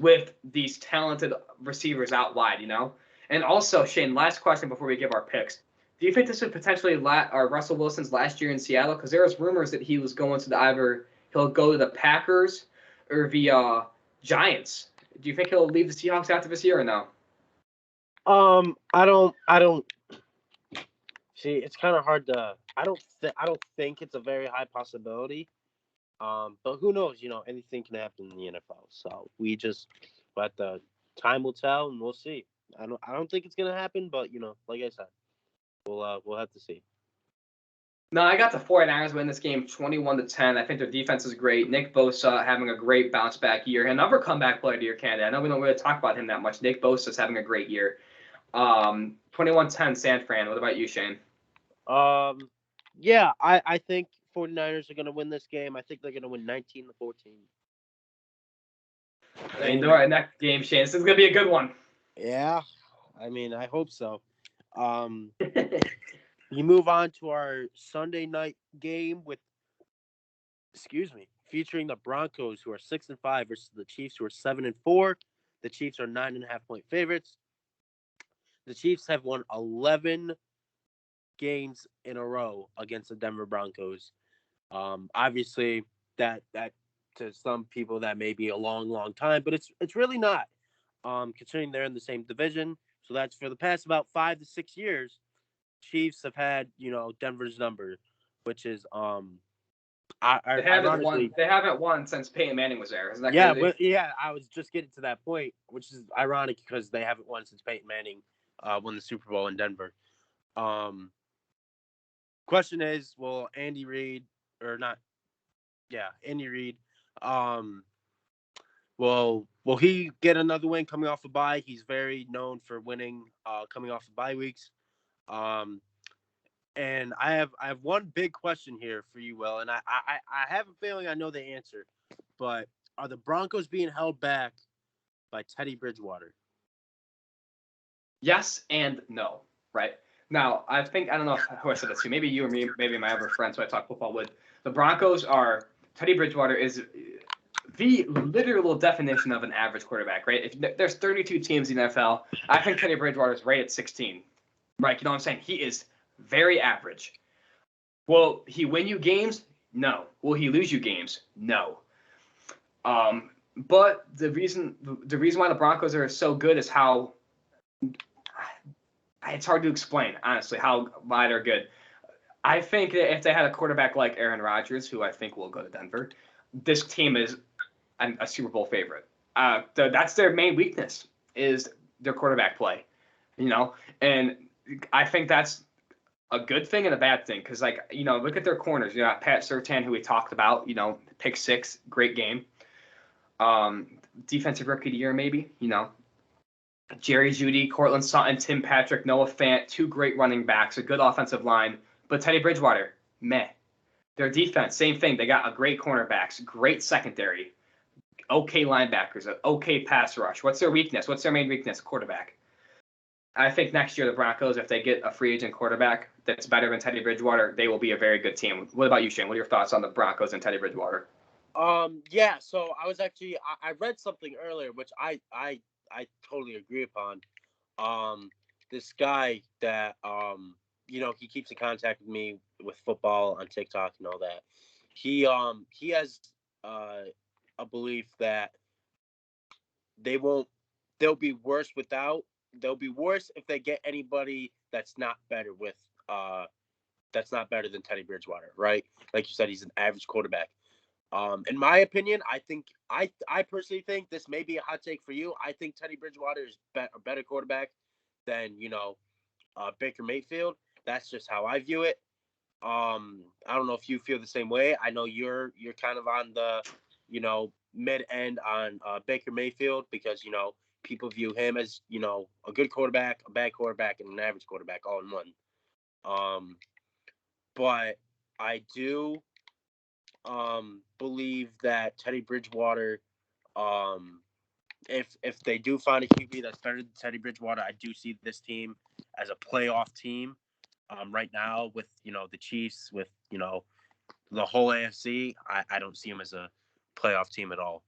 with these talented receivers out wide, you know? And also, Shane, last question before we give our picks. Do you think this would potentially Russell Wilson's last year in Seattle? Because there was rumors that he was going to he'll go to the Packers or the Giants. Do you think he'll leave the Seahawks after this year or no? I don't see. It's kind of hard to. I don't think it's a very high possibility. But who knows? You know, anything can happen in the NFL. So but the time will tell, and we'll see. I don't think it's gonna happen, but you know, like I said, we'll have to see. No, I got the 49ers win this game 21-10. I think their defense is great. Nick Bosa having a great bounce back year. Another comeback player to your candidate. I know we don't really talk about him that much. Nick Bosa's having a great year. 21-10 San Fran. What about you, Shane? Yeah, I think 49ers are going to win this game. I think they're going to win 19-14. Enjoy next game, Shane. This is going to be a good one. Yeah, I mean, I hope so. You move on to our Sunday night game featuring the Broncos, who are 6-5, versus the Chiefs, who are 7-4. The Chiefs are 9.5-point favorites. The Chiefs have won 11 games in a row against the Denver Broncos. Obviously, that to some people that may be a long time, but it's really not. Considering they're in the same division, so that's for the past about 5 to 6 years. Chiefs have had Denver's number, which is ironically They haven't won since Peyton Manning was there. Isn't that yeah, crazy? I was just getting to that point, which is ironic because they haven't won since Peyton Manning won the Super Bowl in Denver. Question is, will Andy Reid or not? Yeah, Andy Reid. Will he get another win coming off a bye? He's very known for winning coming off of bye weeks. And I have one big question here for you, Will, and I have a feeling I know the answer, but are the Broncos being held back by Teddy Bridgewater? Yes and no, right? Now, I don't know who I said this to. Maybe you or me, maybe my other friends who I talk football with. The Broncos Teddy Bridgewater is the literal definition of an average quarterback, right? If there's 32 teams in the NFL, I think Teddy Bridgewater is right at 16, right? You know what I'm saying? He is very average. Will he win you games? No. Will he lose you games? No. But the reason why the Broncos are so good is how it's hard to explain, honestly, why they're good. I think that if they had a quarterback like Aaron Rodgers, who I think will go to Denver, this team is a Super Bowl favorite. That's their main weakness is their quarterback play, and I think that's a good thing and a bad thing because, look at their corners. You got Pat Surtain, who we talked about, pick 6, great game. Defensive Rookie of the Year, maybe, Jerry Jeudy, Cortland Sutton, Tim Patrick, Noah Fant, 2 great running backs, a good offensive line. But Teddy Bridgewater, meh. Their defense, same thing. They got a great cornerbacks, great secondary, okay linebackers, an okay pass rush. What's their weakness? What's their main weakness? Quarterback. I think next year the Broncos, if they get a free agent quarterback that's better than Teddy Bridgewater, they will be a very good team. What about you, Shane? What are your thoughts on the Broncos and Teddy Bridgewater? Yeah. So I was actually I read something earlier, which I totally agree upon. This guy that he keeps in contact with me with football on TikTok and all that. He has a belief that they'll be worse without. They'll be worse if they get anybody that's not better than Teddy Bridgewater, right? Like you said, he's an average quarterback. In my opinion, I personally think this may be a hot take for you. I think Teddy Bridgewater is a better quarterback than Baker Mayfield. That's just how I view it. I don't know if you feel the same way. I know you're kind of on the mid end on Baker Mayfield because people view him as a good quarterback, a bad quarterback, and an average quarterback all in one. But I do believe that Teddy Bridgewater, if they do find a QB that's better than Teddy Bridgewater, I do see this team as a playoff team. Right now with the Chiefs, with the whole AFC, I don't see them as a playoff team at all.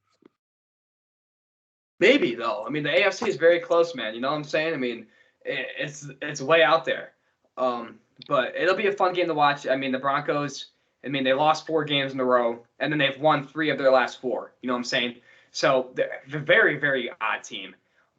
Maybe though. I mean, the AFC is very close, man. You know what I'm saying? I mean, it's way out there. But it'll be a fun game to watch. I mean, the Broncos. I mean, they lost 4 games in a row, and then they've won 3 of their last 4. You know what I'm saying? So they're a very, very odd team.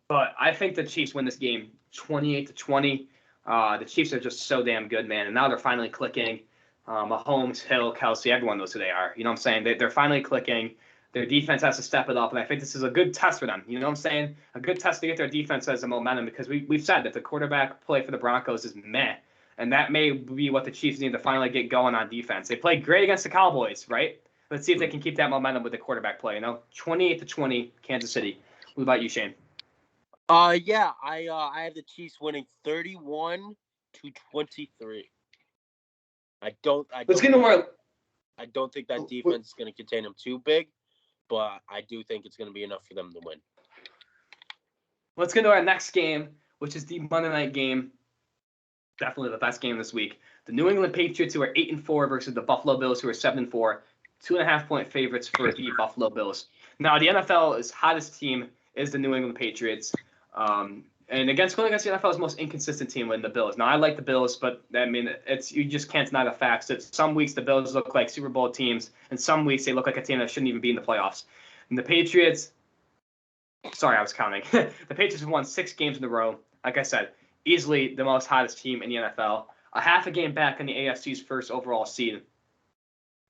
But I think the Chiefs win this game 28-20. The Chiefs are just so damn good, man. And now they're finally clicking. Mahomes, Hill, Kelsey, everyone knows who they are. You know what I'm saying? They're finally clicking. Their defense has to step it up, and I think this is a good test for them. You know what I'm saying? A good test to get their defense as a momentum because we've said that the quarterback play for the Broncos is meh. And that may be what the Chiefs need to finally get going on defense. They played great against the Cowboys, right? Let's see if they can keep that momentum with the quarterback play. 28-20, Kansas City. What about you, Shane? Yeah, I have the Chiefs winning 31-23. I don't think that defense is going to contain them too big, but I do think it's going to be enough for them to win. Let's get into our next game, which is the Monday night game. definitely the best game this week. The New England Patriots, who are 8-4, versus the Buffalo Bills, who are 7-4. 2.5-point favorites for the Buffalo Bills. Now, the NFL's hottest team is the New England Patriots. And going against the NFL's most inconsistent team with the Bills. Now, I like the Bills, but I mean, you just can't deny the facts that some weeks the Bills look like Super Bowl teams, and some weeks they look like a team that shouldn't even be in the playoffs. And the Patriots, sorry, I was counting. The Patriots have won 6 games in a row. Like I said, easily the most hottest team in the NFL. A half a game back in the AFC's first overall seed.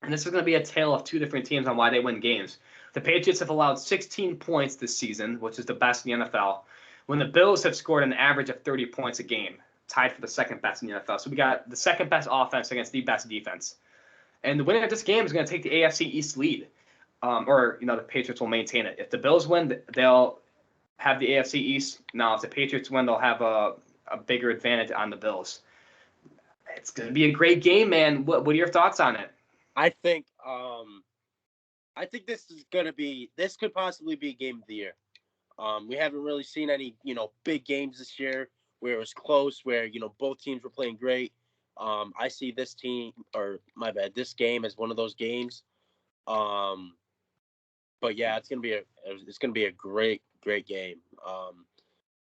And this is going to be a tale of two different teams on why they win games. The Patriots have allowed 16 points this season, which is the best in the NFL, when the Bills have scored an average of 30 points a game, tied for the second best in the NFL. So we got the second best offense against the best defense. And the winner of this game is going to take the AFC East lead, the Patriots will maintain it. If the Bills win, they'll have the AFC East. Now, if the Patriots win, they'll have a bigger advantage on the Bills. It's going to be a great game, man. What are your thoughts on it? I think this could possibly be game of the year. We haven't really seen any, big games this year where it was close, where, both teams were playing great. I see this game as one of those games. But yeah, it's gonna be a great game.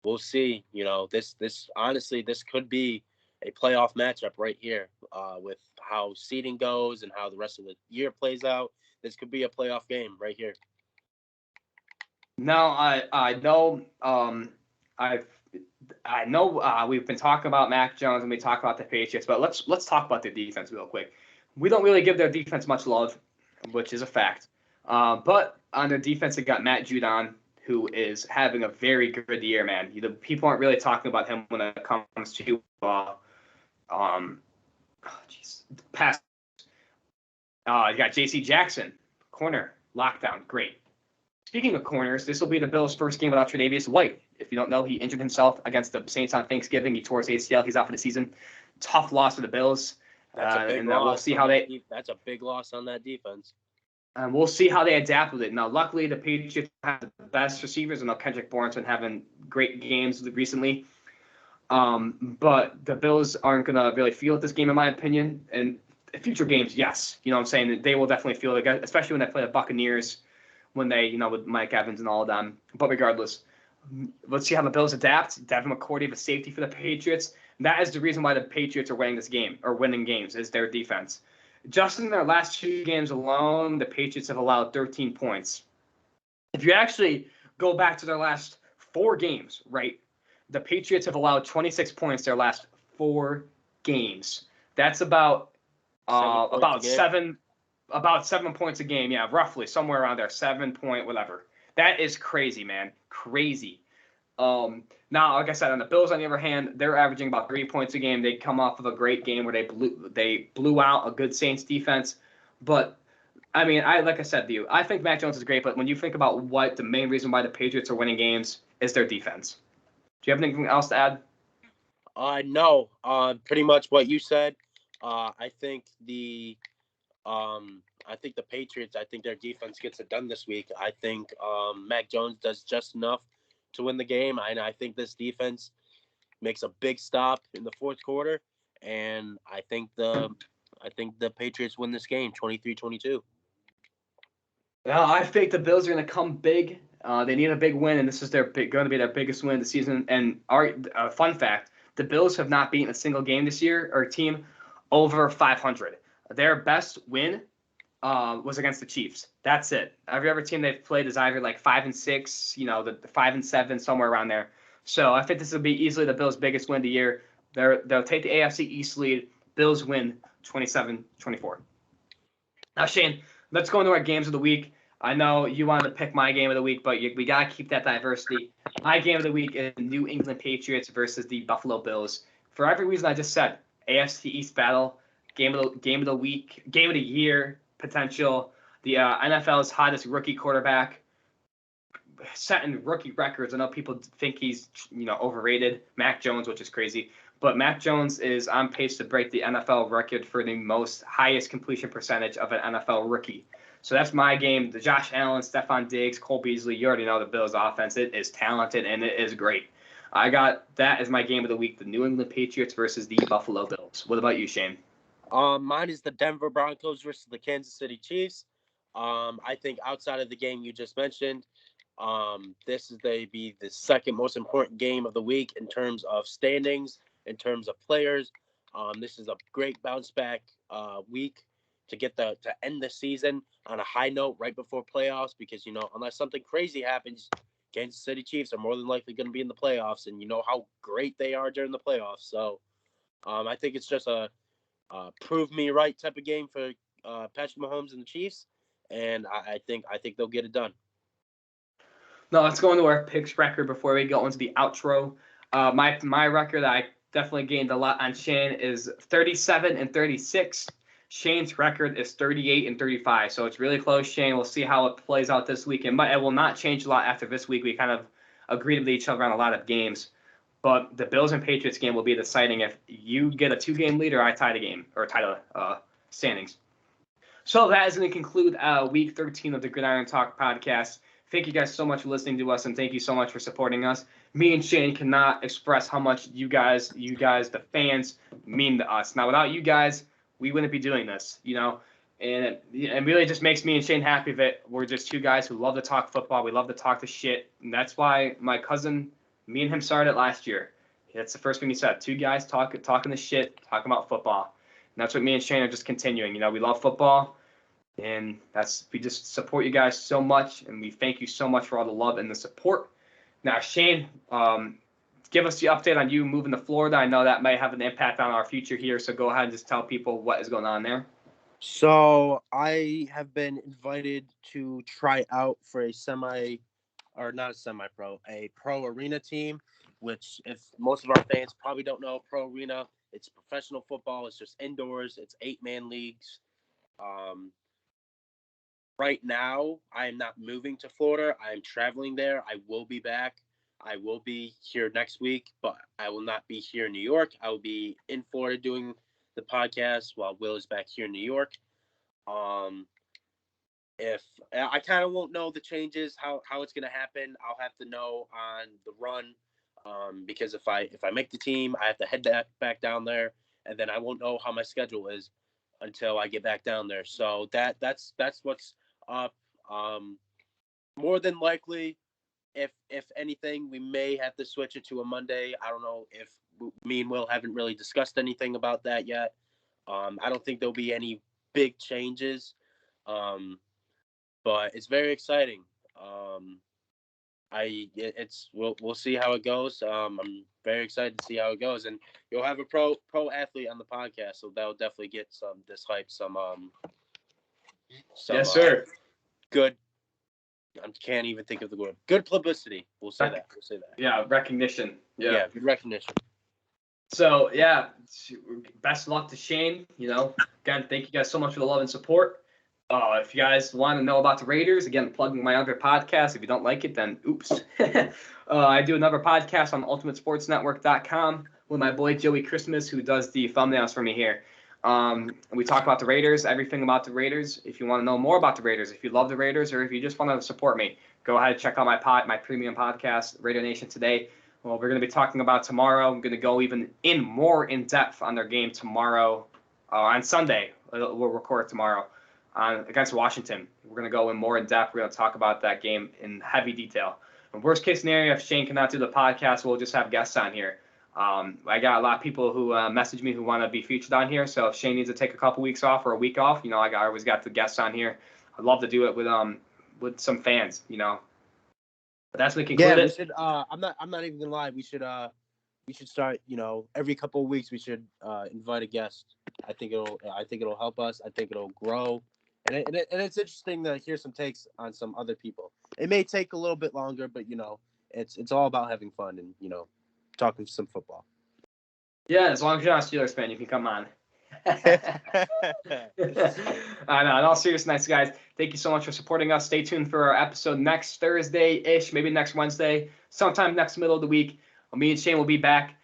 We'll see. This honestly, this could be a playoff matchup right here. With how seeding goes and how the rest of the year plays out, this could be a playoff game right here. No, I know. I know we've been talking about Mac Jones and we talk about the Patriots, but let's talk about their defense real quick. We don't really give their defense much love, which is a fact. But on their defense, they got Matt Judon, who is having a very good year, man. People aren't really talking about him when it comes to pass. You got J.C. Jackson, corner, lockdown, great. Speaking of corners, this will be the Bills' first game without Tre'Davious White. If you don't know, he injured himself against the Saints on Thanksgiving. He tore his ACL. He's out for the season. Tough loss for the Bills. That's a big loss. We'll see that's a big loss on that defense. And we'll see how they adapt with it. Now, luckily, the Patriots have the best receivers. I know Kendrick Bourne's been having great games recently. But the Bills aren't going to really feel this game, in my opinion. And future games, yes. You know what I'm saying? They will definitely feel it, especially when they play the Buccaneers, when they, with Mike Evans and all of them. But regardless, let's see how the Bills adapt. Devin McCourty, the safety for the Patriots. That is the reason why the Patriots are winning this game, or winning games, is their defense. Just in their last 2 games alone, the Patriots have allowed 13 points. If you actually go back to their last 4 games, right, the Patriots have allowed 26 points their last 4 games. That's about 7 points a game. Yeah, roughly somewhere around there, 7 point whatever. That is crazy, man. Crazy. Now, like I said, on the Bills, on the other hand, they're averaging about 3 points a game. They come off of a great game where they blew out a good Saints defense. But I mean, like I said to you, I think Mac Jones is great. But when you think about what the main reason why the Patriots are winning games is their defense. Do you have anything else to add? No. Pretty much what you said. I think the Patriots, I think their defense gets it done this week. I think Mac Jones does just enough to win the game. And I think this defense makes a big stop in the fourth quarter. And I think the Patriots win this game 23-22. Well, I think the Bills are going to come big. They need a big win, and this is going to be their biggest win of the season. And fun fact, the Bills have not beaten a single game this year, or team, over 500. Their best win was against the Chiefs. That's it. Every other team they've played is either like 5-6, the 5-7, somewhere around there. So I think this will be easily the Bills' biggest win of the year. They'll take the AFC East lead. Bills win 27-24. Now, Shane, let's go into our games of the week. I know you wanted to pick my game of the week, but we got to keep that diversity. My game of the week is the New England Patriots versus the Buffalo Bills. For every reason I just said, AFC East battle, game of the week, game of the year potential. The NFL's hottest rookie quarterback, setting rookie records. I know people think he's overrated, Mac Jones, which is crazy. But Mac Jones is on pace to break the NFL record for the highest completion percentage of an NFL rookie. So that's my game. The Josh Allen, Stephon Diggs, Cole Beasley. You already know the Bills' offense. It is talented and it is great. I got that as my game of the week, the New England Patriots versus the Buffalo Bills. What about you, Shane? Mine is the Denver Broncos versus the Kansas City Chiefs. I think outside of the game you just mentioned, this is the second most important game of the week in terms of standings, in terms of players. This is a great bounce back week to end the season on a high note right before playoffs, because unless something crazy happens, Kansas City Chiefs are more than likely going to be in the playoffs, and you know how great they are during the playoffs. So I think it's just a prove me right type of game for Patrick Mahomes and the Chiefs, and I think they'll get it done. No, let's go into our picks record before we go into the outro. My record, I definitely gained a lot on Shane, is 37-36. Shane's record is 38-35, so it's really close, Shane. We'll see how it plays out this weekend, but it will not change a lot after this week. We kind of agreed with each other on a lot of games, but the Bills and Patriots game will be deciding if you get a 2-game lead or I tie the game, or tie the standings. So that is going to conclude week 13 of the Gridiron Talk podcast. Thank you guys so much for listening to us, and thank you so much for supporting us. Me and Shane cannot express how much you guys, the fans, mean to us. Now, without you guys, we wouldn't be doing this, and it really just makes me and Shane happy that we're just two guys who love to talk football. We love to talk the shit, and that's why my cousin, me and him started it last year. That's the first thing he said. Two guys talking the shit, talking about football. And that's what me and Shane are just continuing. We love football. And we just support you guys so much, and we thank you so much for all the love and the support. Now, Shane, give us the update on you moving to Florida. I know that might have an impact on our future here, so go ahead and just tell people what is going on there. So I have been invited to try out for a pro arena team, which, if most of our fans probably don't know, pro arena, it's professional football. It's just indoors. It's 8-man leagues. Right now, I am not moving to Florida. I am traveling there. I will be back. I will be here next week, but I will not be here in New York. I will be in Florida doing the podcast while Will is back here in New York. If I kind of won't know the changes, how it's going to happen, I'll have to know on the run, because if I make the team, I have to head back down there, and then I won't know how my schedule is until I get back down there. So that's what's up. More than likely, if anything, we may have to switch it to a Monday. I don't know if me and Will haven't really discussed anything about that yet. I don't think there'll be any big changes, but it's very exciting. We'll see how it goes. I'm very excited to see how it goes, and you'll have a pro athlete on the podcast, so that'll definitely get some yes, sir. Good. I can't even think of the word. Good publicity. We'll say that. Yeah, recognition. Yeah, good recognition. So yeah, best of luck to Shane. Again, thank you guys so much for the love and support. If you guys want to know about the Raiders, again, plugging my other podcast. If you don't like it, then oops. I do another podcast on UltimateSportsNetwork.com with my boy Joey Christmas, who does the thumbnails for me here. We talk about the Raiders, everything about the Raiders. If you want to know more about the Raiders, if you love the Raiders, or if you just want to support me, go ahead and check out my premium podcast, Raider Nation Today. Well, we're going to be talking about tomorrow. I'm going to go even more in depth on their game tomorrow, on Sunday. We'll record tomorrow against Washington. We're going to go in more in depth. We're going to talk about that game in heavy detail. And worst case scenario, if Shane cannot do the podcast, we'll just have guests on here. I got a lot of people who message me who want to be featured on here. So if Shane needs to take a couple weeks off or a week off, I always got the guests on here. I'd love to do it with some fans, But that's what conclude it. We should. I'm not even gonna lie. We should start. Every couple of weeks we should invite a guest. I think it'll help us. I think it'll grow. And it's interesting to hear some takes on some other people. It may take a little bit longer, but it's all about having fun and talking some football. Yeah, as long as you're not a Steelers fan, you can come on. I know. In all seriousness, guys, thank you so much for supporting us. Stay tuned for our episode next Thursday-ish, maybe next Wednesday, sometime next middle of the week. Me and Shane will be back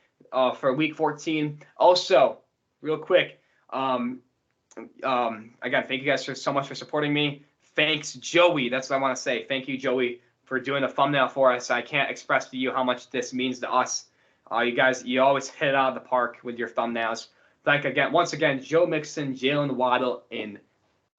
for week 14. Also, real quick, again, thank you guys so much for supporting me. Thanks, Joey. That's what I want to say. Thank you, Joey, for doing the thumbnail for us. I can't express to you how much this means to us. You guys, you always hit it out of the park with your thumbnails. Once again, Joe Mixon, Jalen Waddle, and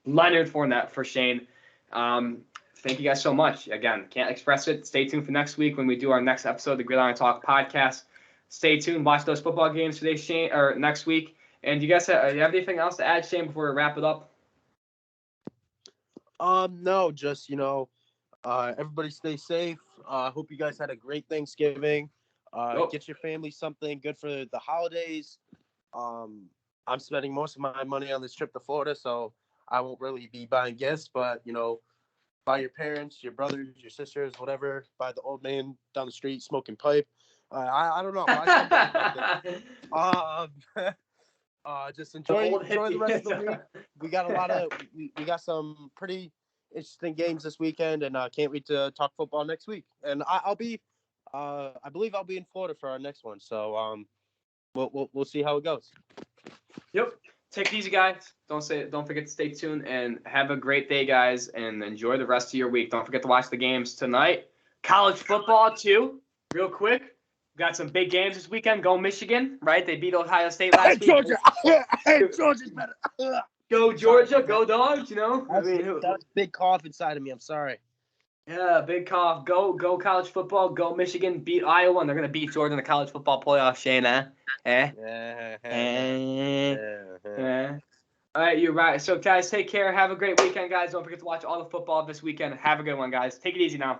Leonard Fournette for Shane. Thank you guys so much. Again, can't express it. Stay tuned for next week when we do our next episode of the Gridiron Talk podcast. Stay tuned. Watch those football games today, Shane, or next week. And you guys have anything else to add, Shane, before we wrap it up? No, just, everybody stay safe. Hope you guys had a great Thanksgiving. Get your family something good for the holidays. I'm spending most of my money on this trip to Florida, so I won't really be buying gifts, but, buy your parents, your brothers, your sisters, whatever. Buy the old man down the street smoking pipe. I don't know. Buy something. Just enjoy the rest of the week. We got we got some pretty interesting games this weekend, and can't wait to talk football next week. And I believe I'll be in Florida for our next one. So we'll see how it goes. Yep. Take it easy, guys. Don't forget to stay tuned and have a great day, guys, and enjoy the rest of your week. Don't forget to watch the games tonight. College football too. Real quick. Got some big games this weekend. Go Michigan, right? They beat Ohio State last week. Georgia. Georgia's better. Go Georgia. Go Dogs. That was a big cough inside of me. I'm sorry. Yeah, big cough. Go college football. Go Michigan. Beat Iowa, and they're gonna beat Georgia in the college football playoff. Shane, All right, you're right. So guys, take care. Have a great weekend, guys. Don't forget to watch all the football this weekend. Have a good one, guys. Take it easy now.